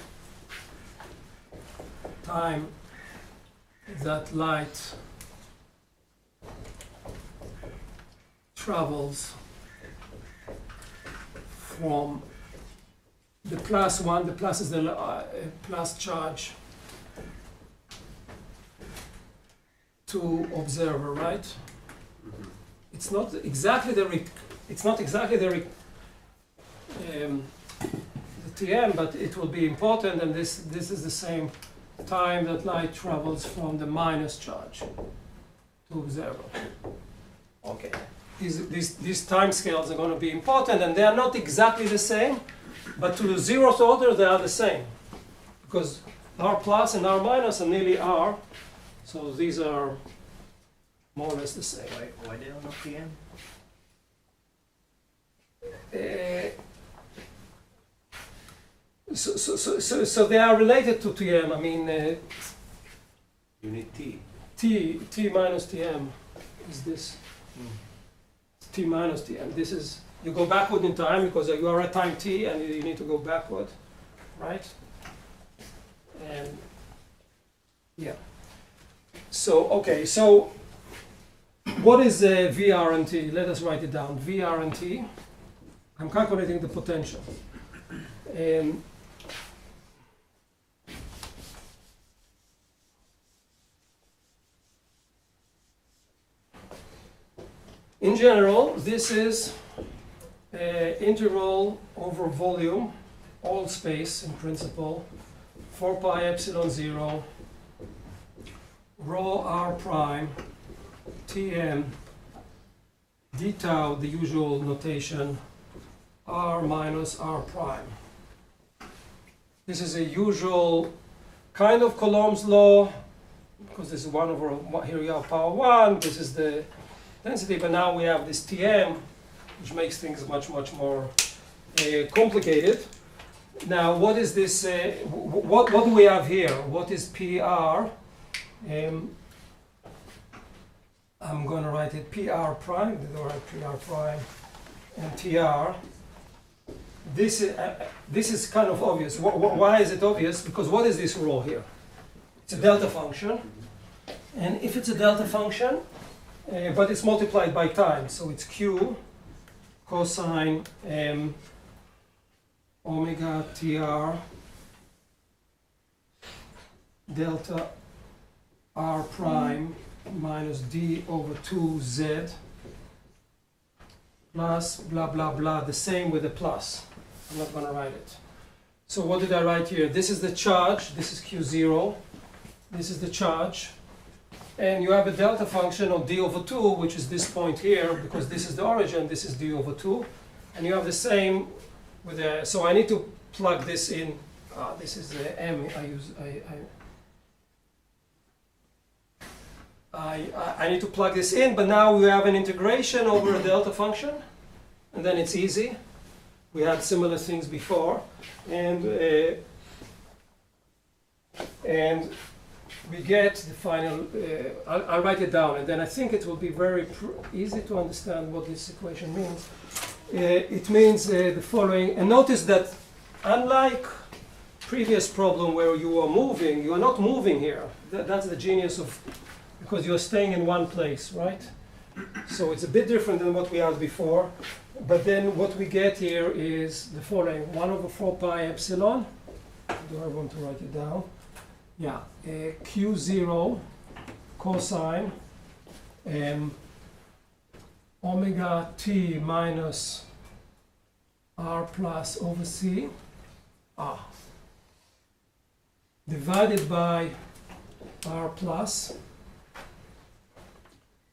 that light travels from the plus one, the plus is the plus charge, to observer, right? It's not exactly the TM, but it will be important, and this is the same time that light travels from the minus charge to observer. Okay. These time scales are going to be important, and they are not exactly the same, but to the zeroth order they are the same, because R plus and R minus are nearly R, so these are more or less the same. Why they are not TM? So they are related to TM. I mean, You need T. T minus TM is this. T minus Tm. This is, you go backward in time because you are at time t and you need to go backward, right? And yeah. So, okay, so what is VR and T? Let us write it down. VR and T. I'm calculating the potential. In general, this is integral over volume, all space in principle, 4 pi epsilon 0, rho r prime, Tm, d tau, the usual notation, r minus r prime. This is a usual kind of Coulomb's law, because this is 1 over, here we have power 1, this is the density, but now we have this Tm, which makes things much more complicated. Now, what is this? What do we have here? What is PR? I'm going to write it PR prime. Did I write PR prime and TR? This is kind of obvious. Why is it obvious? Because what is this rho here? It's a delta function, and if it's a delta function, but it's multiplied by time, so it's Q cosine omega TR delta R prime minus D over 2Z plus blah blah blah, the same with the plus. I'm not going to write it. So what did I write here? This is the charge, this is Q0, this is the charge. And you have a delta function of d over 2, which is this point here, because this is the origin, this is d over 2. And you have the same with the, so I need to plug this in. I need to plug this in, but now we have an integration over a delta function, and then it's easy. We had similar things before, and we get the final. I'll write it down, and then I think it will be very easy to understand what this equation means. It means the following, and notice that unlike previous problem where you are moving, you are not moving here. That's the genius of, because you're staying in one place, right? So it's a bit different than what we had before. But then what we get here is the following: 1 over 4 pi epsilon. Do I want to write it down? Yeah, Q0 cosine omega t minus r plus over c divided by r plus.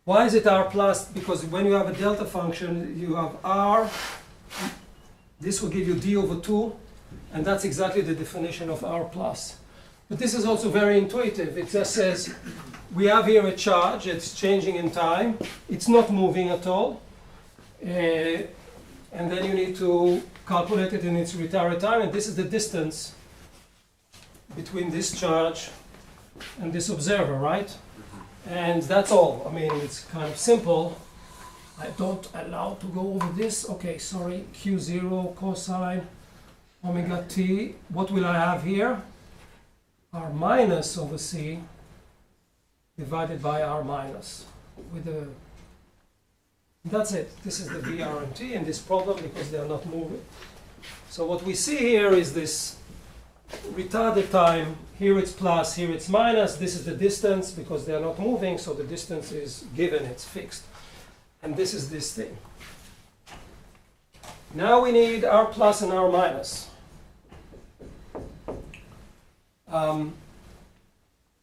Why is it r plus? Because when you have a delta function, you have r, this will give you d over 2, and that's exactly the definition of r plus. But this is also very intuitive. It just says, we have here a charge, it's changing in time, it's not moving at all, and then you need to calculate it in its retired time, and this is the distance between this charge and this observer, right? And that's all. I mean, it's kind of simple. I don't allow to go over this. Okay, sorry. Q0 cosine omega t. What will I have here? R minus over c divided by r minus. With a. That's it. This is the v, r, and t in this problem because they are not moving. So what we see here is this retarded time. Here it's plus, here it's minus. This is the distance because they are not moving, so the distance is given, it's fixed. And this is this thing. Now we need r plus and r minus.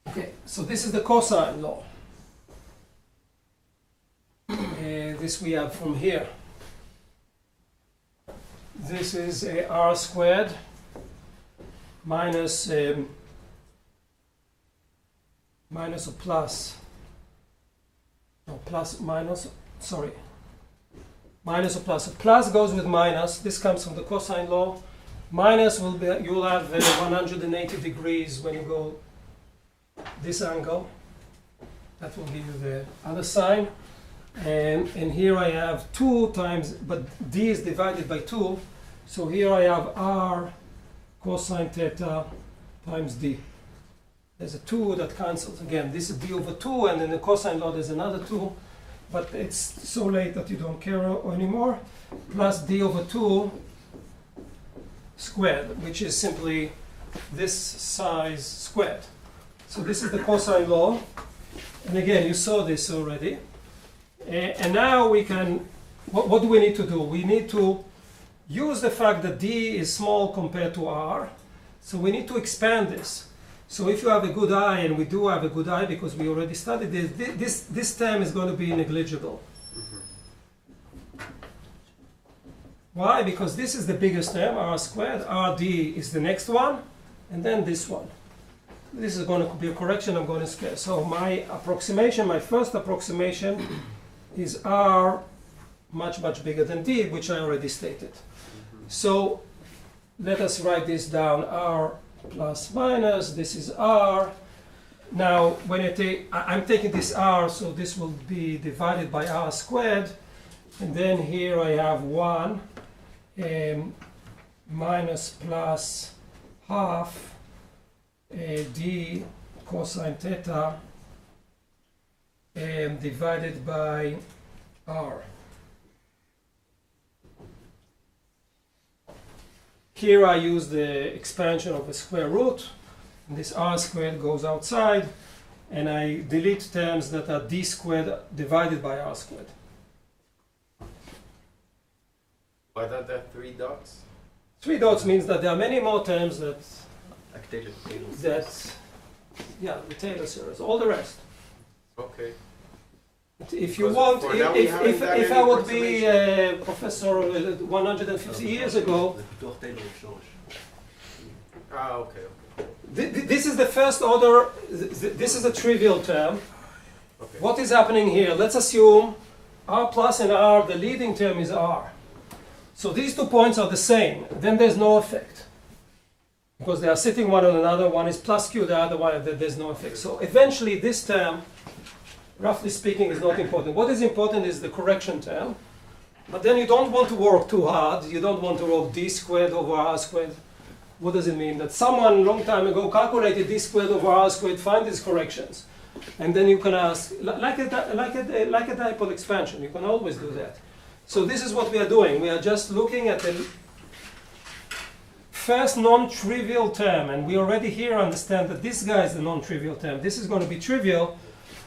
Okay, so this is the cosine law. This we have from here. This is r squared minus minus a plus, no, plus minus, sorry, minus a plus. A plus goes with minus. This comes from the cosine law. Minus will be, you will have 180 degrees when you go this angle. That will give you the other sign. And here I have 2 times, but d is divided by 2. So here I have r cosine theta times d. There's a 2 that cancels. Again, this is d over 2, and in the cosine law there's another 2, but it's so late that you don't care anymore. Plus d over 2 squared, which is simply this size squared. So this is the cosine law. And again, you saw this already. And now we can, what do we need to do? We need to use the fact that d is small compared to r. So we need to expand this. So if you have a good eye, and we do have a good eye because we already studied this, this term is going to be negligible. Why? Because this is the biggest term, r squared. rd is the next one, and then this one. This is going to be a correction I'm going to scale. So my approximation, my first approximation is r much bigger than d, which I already stated. So let us write this down, r plus minus, this is r. Now when I'm taking this r, so this will be divided by r squared, and then here I have 1 minus plus half d cosine theta divided by r. Here I use the expansion of a square root, and this r squared goes outside, and I delete terms that are d squared divided by r squared. What are the 3 dots? 3 dots means that there are many more terms that, yeah, the Taylor series, all the rest. Okay. If you Because want, for now we haven't done if any I would be a approximation. professor 150 years ago, Okay. this is the first order, this is a trivial term. Okay. What is happening here? Let's assume r plus and r, the leading term is r. So these 2 points are the same. Then there's no effect. Because they are sitting one on another. One is plus q, the other one, there's no effect. So eventually this term, roughly speaking, is not important. What is important is the correction term. But then you don't want to work too hard. You don't want to work d squared over r squared. What does it mean? That someone a long time ago calculated d squared over r squared, find these corrections. And then you can ask, like a dipole expansion, you can always do that. So this is what we are doing. We are just looking at the first non-trivial term, and we already here understand that this guy is the non-trivial term. This is going to be trivial,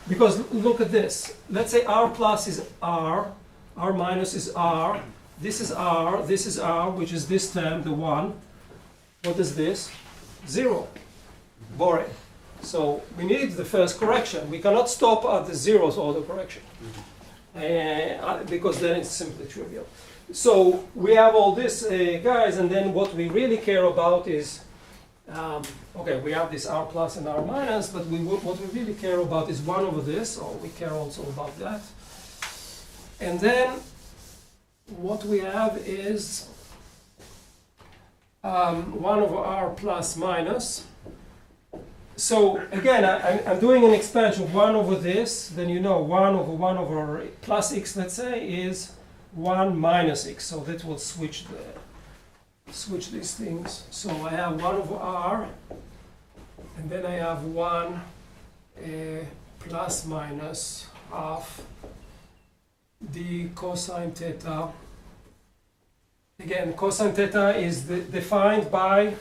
because look at this. Let's say r plus is r, r minus is r, this is r, which is this term, the 1. What is this? 0. Boring. So we need the first correction. We cannot stop at the zeroth order correction, because then it's simply trivial. So we have all this, guys, and then what we really care about is, okay, we have this r plus and r minus, but what we really care about is 1 over this, or we care also about that. And then what we have is 1 over r plus minus. So again, I'm doing an expansion, 1 over this, then you know 1 over plus x, let's say, is 1 minus x. So that will switch these things. So I have 1 over r, and then I have 1 plus minus half d cosine theta. Again, cosine theta is defined by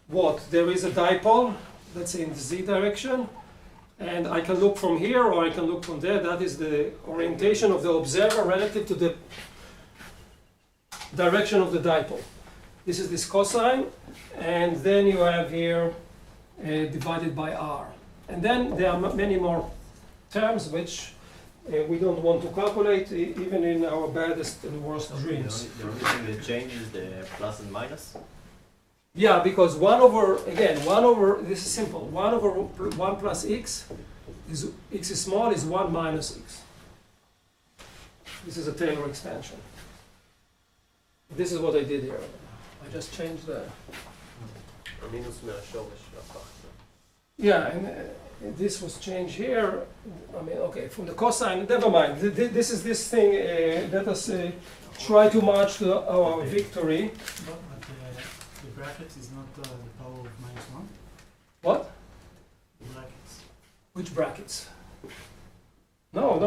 what? There is a dipole, let's say in the z direction, and I can look from here or I can look from there. That is the orientation of the observer relative to the direction of the dipole. This is this cosine, and then you have here divided by r. And then there are many more terms which we don't want to calculate, even in our baddest and worst dreams. The only thing that changes is the plus and minus? Yeah, because 1 over, this is simple, 1 over 1 plus x is small, is 1 minus x. This is a Taylor expansion. This is what I did here. I just changed the... Yeah, and this was changed here. I mean, okay, from the cosine, never mind. This is this thing, let us try to march to our victory. But the brackets is not the power of -1? What? The brackets. Which brackets? No,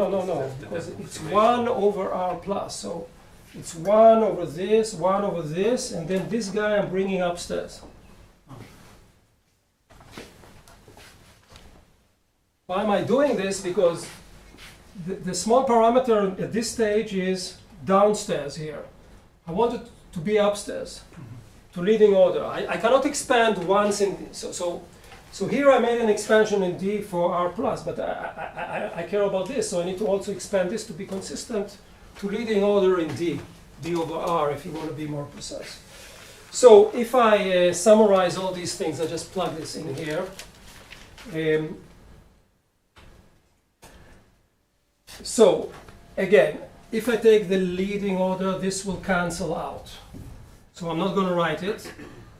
because it's 1 over r plus. So it's 1 over this, and then this guy I'm bringing upstairs. Why am I doing this? Because the small parameter at this stage is downstairs here. I want it to be upstairs, to leading order. I cannot expand once in, so here I made an expansion in D for R plus, but I care about this, so I need to also expand this to be consistent to leading order in D over R, if you want to be more precise. So if I summarize all these things, I just plug this in here. So again, if I take the leading order, this will cancel out. So I'm not going to write it.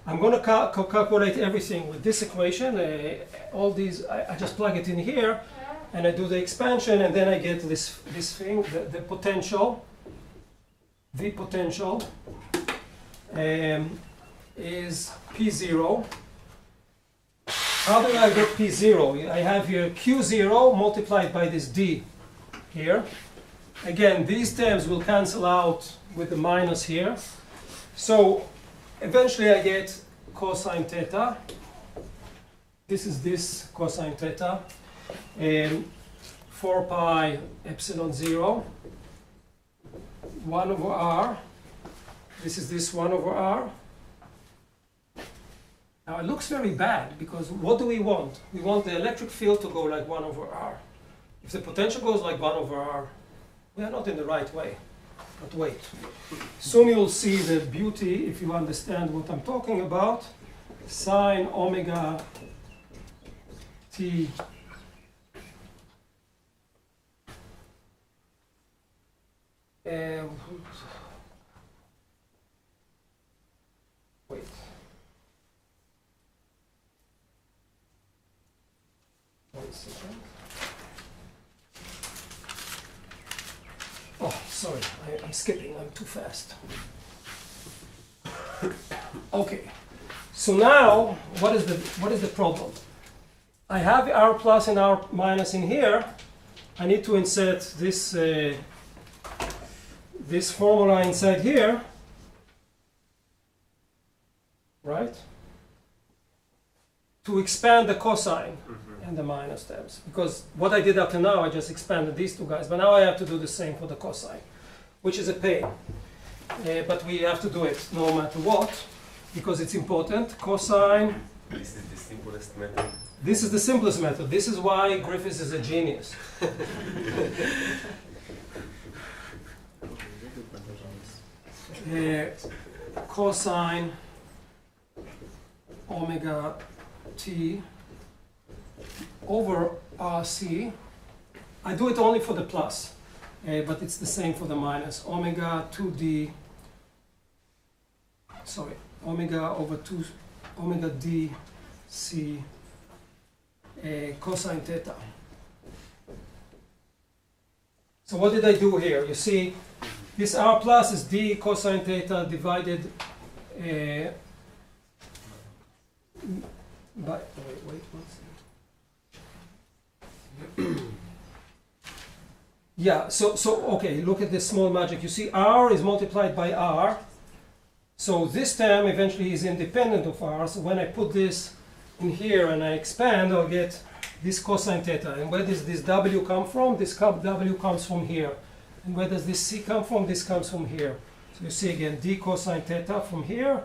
I'm going to calculate everything with this equation. All these, I just plug it in here, and I do the expansion, and then I get this thing, the potential. The potential is P0. How do I get P0? I have here Q0 multiplied by this D here. Again, these terms will cancel out with the minus here. So eventually I get cosine theta. This is this cosine theta. 4 pi epsilon 0. 1 over r. This is this 1 over r. Now it looks very bad, because what do we want? We want the electric field to go like 1 over r. If the potential goes like 1 over r, we are not in the right way. But wait. Soon you'll see the beauty, if you understand what I'm talking about. Sine omega t Wait. One second. Oh, sorry, I'm skipping, I'm too fast. Okay, so now, what is the problem? I have R plus and R minus in here. I need to insert this, this formula inside here, right? To expand the cosine and the minus terms. Because what I did up to now, I just expanded these two guys, but now I have to do the same for the cosine, which is a pain. But we have to do it no matter what, because it's important. Cosine. This is the simplest method. This is the simplest method. This is why Griffiths is a genius. Cosine omega t over RC. I do it only for the plus, but it's the same for the minus. Omega 2d, sorry, omega over 2, omega d c cosine theta. So what did I do here? You see, this R plus is d cosine theta divided by, wait one second. Yeah, so okay, look at this small magic. You see, R is multiplied by R. So this term eventually is independent of R. So when I put this in here and I expand, I'll get this cosine theta. And where does this W come from? This W comes from here. And where does this C come from? This comes from here. So you see again, d cosine theta from here.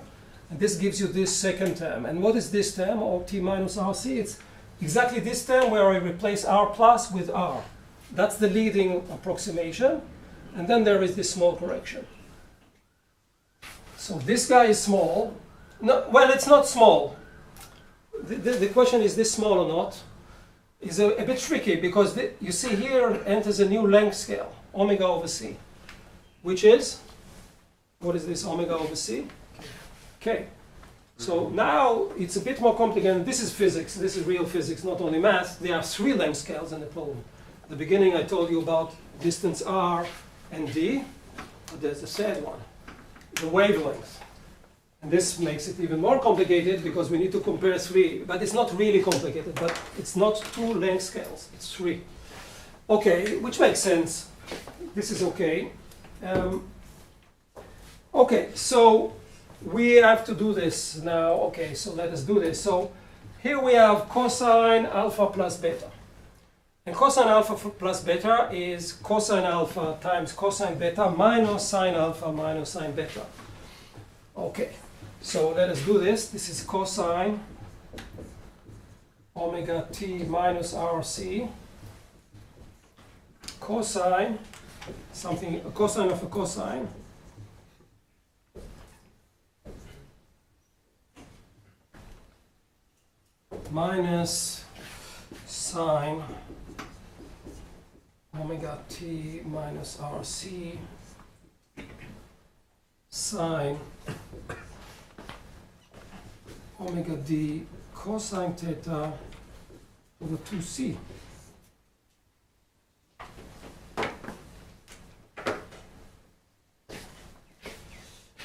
And this gives you this second term. And what is this term, or t minus RC? It's exactly this term where I replace R plus with R. That's the leading approximation. And then there is this small correction. So this guy is small. No, well, it's not small. The question is this small or not? Is a bit tricky because you see here enters a new length scale, omega over c, which is, what is this omega over c? K. So now it's a bit more complicated. This is physics, this is real physics, not only math. There are three length scales in the problem. At the beginning I told you about distance r and d, but there's a third one, the wavelength. And this makes it even more complicated because we need to compare three, but it's not really complicated, but it's not two length scales, it's three. Okay, which makes sense. This is okay. Okay, so we have to do this now. Okay, so let us do this. So here we have cosine alpha plus beta. And cosine alpha plus beta is cosine alpha times cosine beta minus sine alpha minus sine beta. Okay, so let us do this. This is cosine omega t minus RC. Cosine, something, a cosine of a cosine. Minus sine omega t minus RC sine omega d cosine theta over 2c.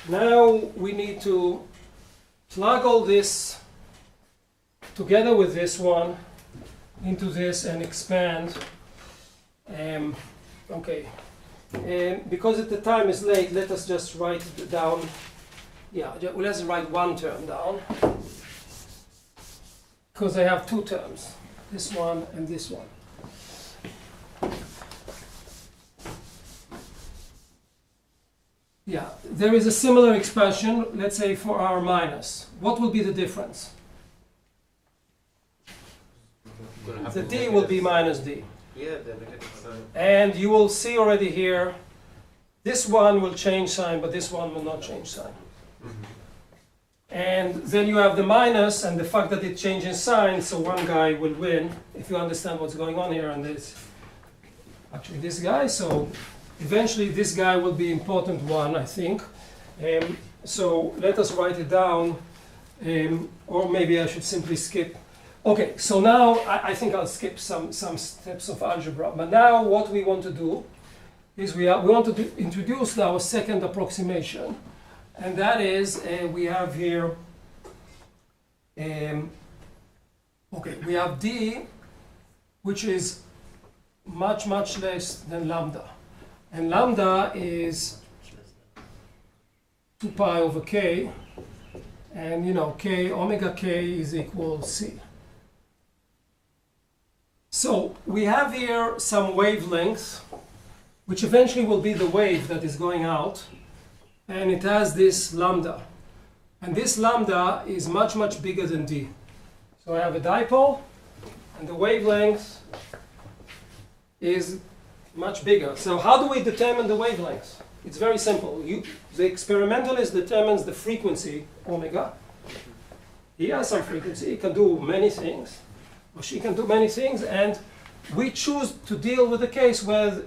Now we need to plug all this together with this one into this and expand. Okay, because the time is late, let us just write it down. Yeah, let's write one term down. Because I have two terms, this one and this one. Yeah, there is a similar expression, let's say for R minus. What will be the difference? The d will be minus d. Yeah, the negative sign. And you will see already here, this one will change sign, but this one will not change sign. And then you have the minus and the fact that it changes sign, so one guy will win, if you understand what's going on here, and this, actually this guy, so Eventually, this guy will be important one, I think. So let us write it down, or maybe I should simply skip. Okay, so now I think I'll skip some steps of algebra. But now what we want to do is we want to introduce our second approximation. And that is, we have here, okay, we have d, which is much, much less than lambda. And lambda is 2 pi over k. And you know, k, omega k is equal c. So we have here some wavelength, which eventually will be the wave that is going out. And it has this lambda. And this lambda is much, much bigger than d. So I have a dipole, and the wavelength is much bigger. So how do we determine the wavelength? It's very simple. The experimentalist determines the frequency, omega. He has some frequency. He can do many things, or she can do many things, and we choose to deal with the case where,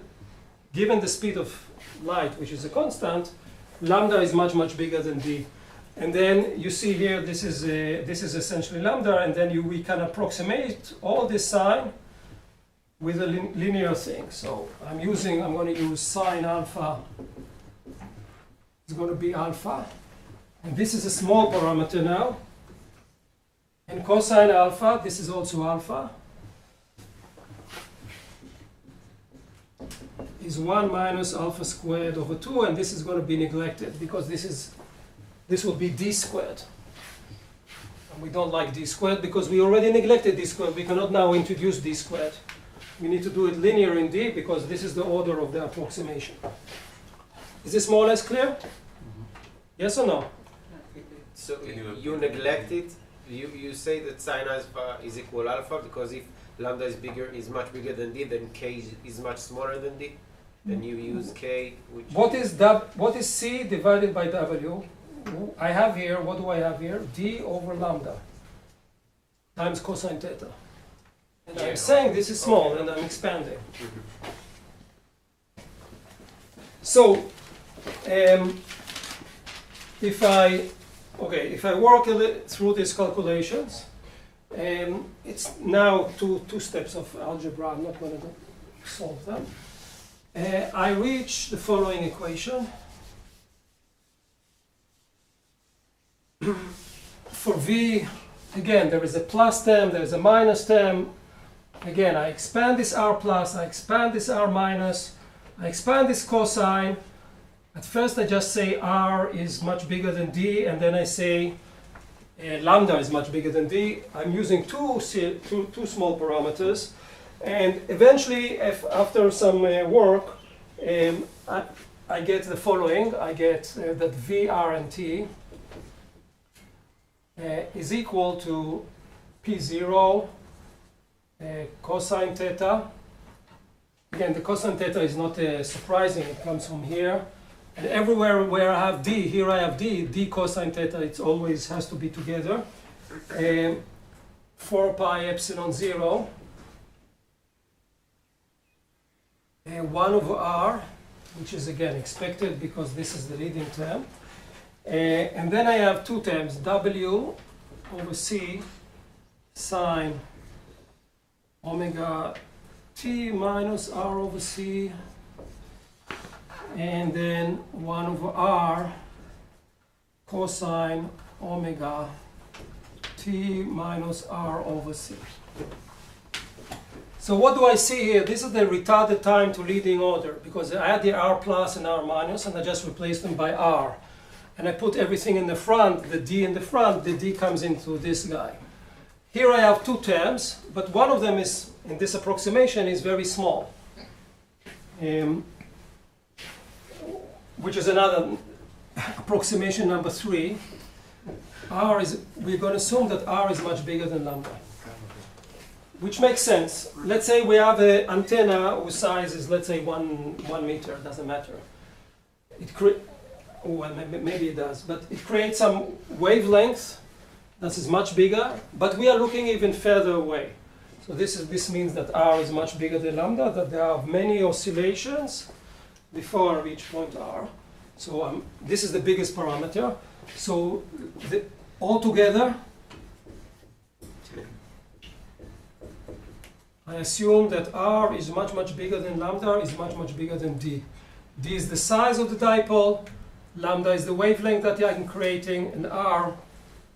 given the speed of light, which is a constant, lambda is much, much bigger than d. And then you see here, this is essentially lambda, and then we can approximate all this sign with a linear thing. So I'm going to use sine alpha. It's going to be alpha. And this is a small parameter now. And cosine alpha, this is also alpha, is 1 minus alpha squared over 2, and this is going to be neglected because this will be d squared. And we don't like d squared because we already neglected d squared. We cannot now introduce d squared. We need to do it linear in d because this is the order of the approximation. Is this more or less clear? Yes or no? So you neglect it. You say that sine alpha is equal alpha because if lambda is much bigger than d, then k is much smaller than d. Then you use k, which what is c divided by w? I have here, what do I have here? D over lambda times cosine theta. And I'm saying this is small, and I'm expanding. So, if I work through these calculations, it's now two steps of algebra. I'm not going to solve them. I reach the following equation. For v, again, there is a plus term, there is a minus term. Again, I expand this r plus, I expand this r minus, I expand this cosine. At first I just say r is much bigger than d, and then I say lambda is much bigger than d. I'm using two small parameters. And eventually, after some work, I get the following. I get that v, r, and t is equal to p0 cosine theta. Again, the cosine theta is not surprising. It comes from here. And everywhere where I have d, here I have d cosine theta, it always has to be together. 4 pi epsilon 0. 1 over r, which is again expected because this is the leading term. And then I have two terms, w over c sine omega t minus r over c, and then 1 over r cosine omega t minus r over c. So what do I see here? This is the retarded time to leading order because I had the r plus and r minus, and I just replaced them by r. And I put everything in the front, the d in the front, the d comes into this guy. Here I have two terms, but one of them is, in this approximation, is very small. Which is another approximation number 3. We're going to assume that r is much bigger than lambda. Which makes sense. Let's say we have an antenna whose size is, let's say, 1 meter, doesn't matter. Well, maybe it does, but it creates some wavelength that is much bigger, but we are looking even further away. So this means that r is much bigger than lambda, that there are many oscillations before I reach point R. So this is the biggest parameter. So altogether, I assume that R is much, much bigger than lambda, is much, much bigger than D. D is the size of the dipole, lambda is the wavelength that I'm creating, and R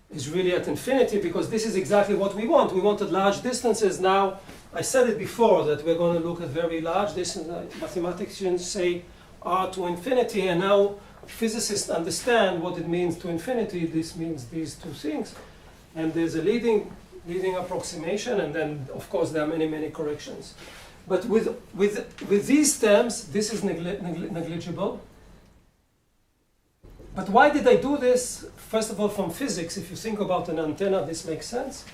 is really at infinity, because this is exactly what we want. We wanted large distances. Now, I said it before that we're going to look at very large distances. Mathematicians say R to infinity, and now physicists understand what it means to infinity. This means these two things. And there's a leading approximation, and then, of course, there are many, many corrections. But with these terms, this is negligible. But why did I do this? First of all, from physics, if you think about an antenna, this makes sense.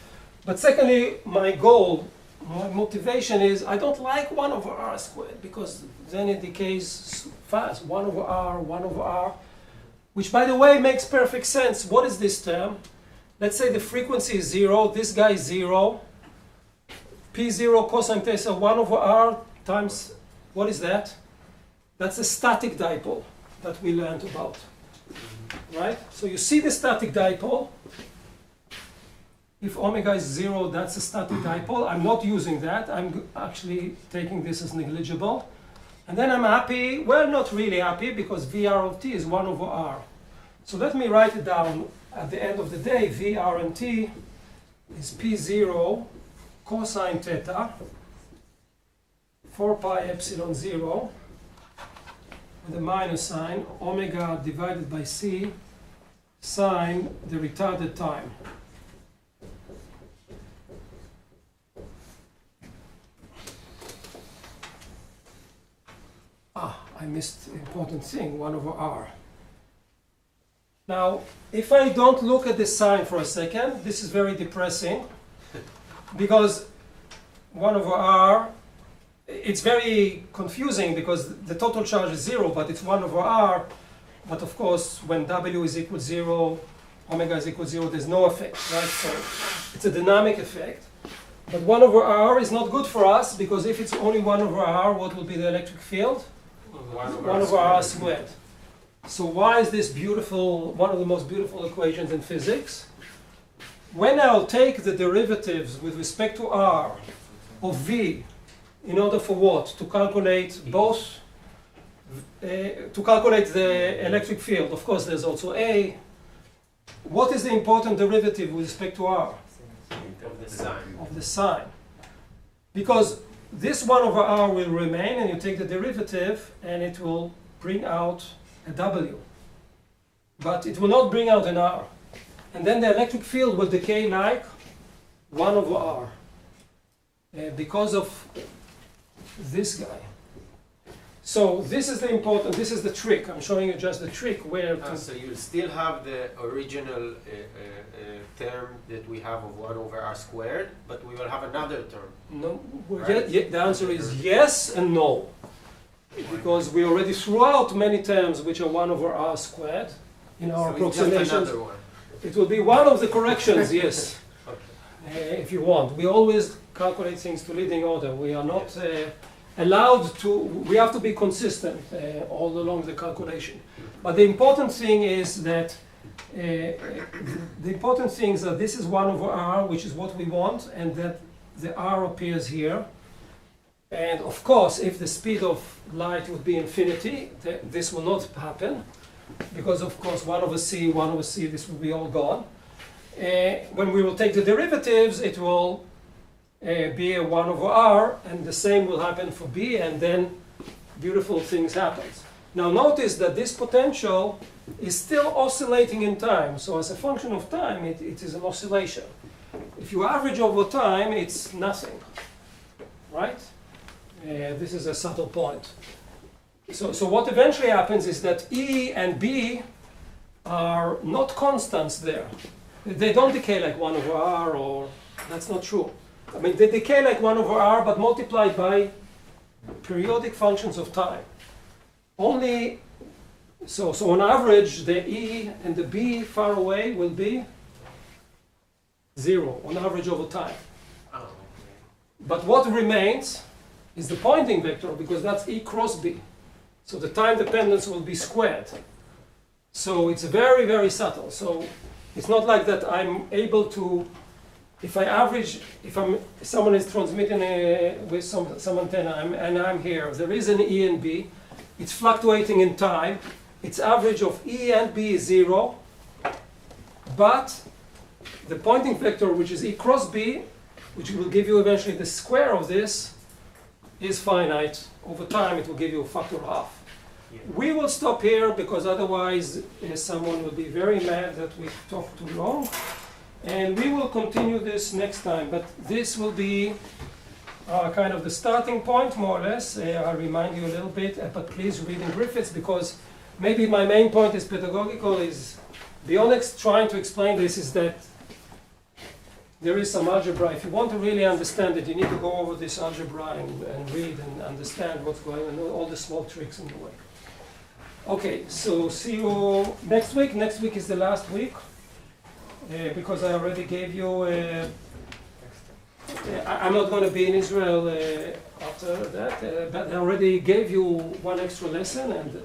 But secondly, my goal, my motivation is I don't like 1 over r squared, because then it decays fast. 1 over r, which, by the way, makes perfect sense. What is this term? Let's say the frequency is 0, this guy is 0. P0 cosine theta 1 over r times, what is that? That's a static dipole that we learned about. Right? So you see the static dipole. If omega is 0, that's a static dipole. I'm not using that. I'm actually taking this as negligible. And then I'm happy, well, not really happy, because VR of t is 1 over r. So let me write it down. At the end of the day, VR and t is P0 cosine theta 4 pi epsilon 0 with a minus sign, omega divided by c sine the retarded time. I missed the important thing, 1 over r. Now, if I don't look at this sign for a second, this is very depressing, because 1 over r, it's very confusing because the total charge is 0, but it's 1 over r. But of course, when w is equal to 0, omega is equal to 0, there's no effect, right? So it's a dynamic effect. But 1 over r is not good for us, because if it's only 1 over r, what will be the electric field? 1 over r squared. So why is this beautiful, one of the most beautiful equations in physics? When I'll take the derivatives with respect to r of v, in order for what? To calculate both, to calculate the electric field. Of course, there's also a. What is the important derivative with respect to r? Of the sign. Of the sign. Because this 1 over r will remain, and you take the derivative, and it will bring out a w. But it will not bring out an r. And then the electric field will decay like 1 over r. Because of this guy. So this is the important, this is the trick. I'm showing you just the trick where to... So you still have the original term that we have of 1 over r squared, but we will have another term. No, right? the answer is yes and no. Because we already threw out many terms which are 1 over r squared in our approximations. Just another one. It will be one of the corrections, yes. Okay. If you want. We always calculate things to leading order. We are not allowed to, we have to be consistent all along the calculation. But the important thing is that this is 1 over r, which is what we want, and that the r appears here. And of course, if the speed of light would be infinity, this will not happen, because of course 1 over c, this will be all gone. When we will take the derivatives, it will be a 1 over r, and the same will happen for b, and then beautiful things happen. Now notice that this potential is still oscillating in time. So as a function of time, it is an oscillation. If you average over time, it's nothing, right? This is a subtle point. So what eventually happens is that E and B are not constants there. They don't decay like 1 over r, or that's not true. I mean, they decay like 1 over r, but multiplied by periodic functions of time. Only, so on average, the E and the B far away will be 0 on average over time. Oh, okay. But what remains is the pointing vector, because that's E cross B. So the time dependence will be squared. So it's very, very subtle. So it's not like that I'm able to, if I average, if someone is transmitting with some antenna and I'm here, there is an E and B, it's fluctuating in time, its average of E and B is 0, but the pointing vector, which is E cross B, which will give you eventually the square of this, is finite. Over time, it will give you a factor of half. Yeah. We will stop here because otherwise someone will be very mad that we talked too long. And we will continue this next time, but this will be kind of the starting point, more or less. I'll remind you a little bit, but please read in Griffiths, because maybe my main point is pedagogical, is beyond trying to explain this, is that there is some algebra. If you want to really understand it, you need to go over this algebra and read and understand what's going on, all the small tricks in the way. Okay, so see you next week. Next week is the last week, because I already gave you, I'm not going to be in Israel after that, but I already gave you one extra lesson, and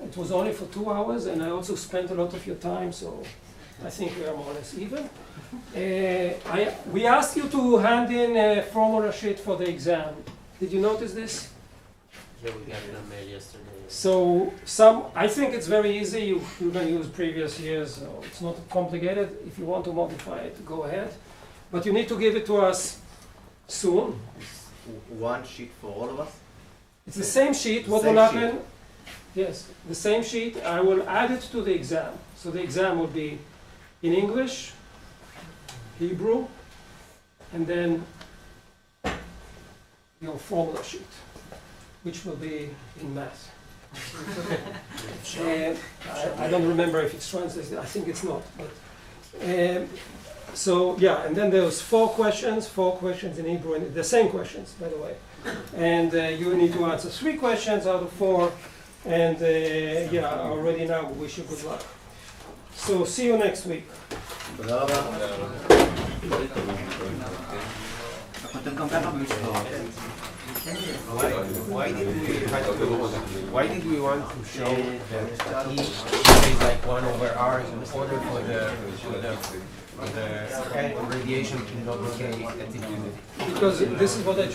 it was only for 2 hours, and I also spent a lot of your time, so I think we are more or less even. We asked you to hand in a formula sheet for the exam. Did you notice this? Yeah, we got it on mail yesterday. So I think it's very easy. You can use previous years, so it's not complicated. If you want to modify it, go ahead. But you need to give it to us soon. One sheet for all of us? It's the same sheet. What Same will happen? sheet. Yes, the same sheet. I will add it to the exam. So the exam will be in English, Hebrew, and then your formula sheet, which will be in math. I don't remember if it's translated. I think it's not. But so yeah, and then there's 4 questions in Hebrew, and the same questions, by the way. And you need to answer 3 questions out of 4. And yeah, already now we wish you good luck. So see you next week. תודה רבה. Why did we want to show that E is like 1 over R in order for the radiation to not decay at infinity? Because this is what I try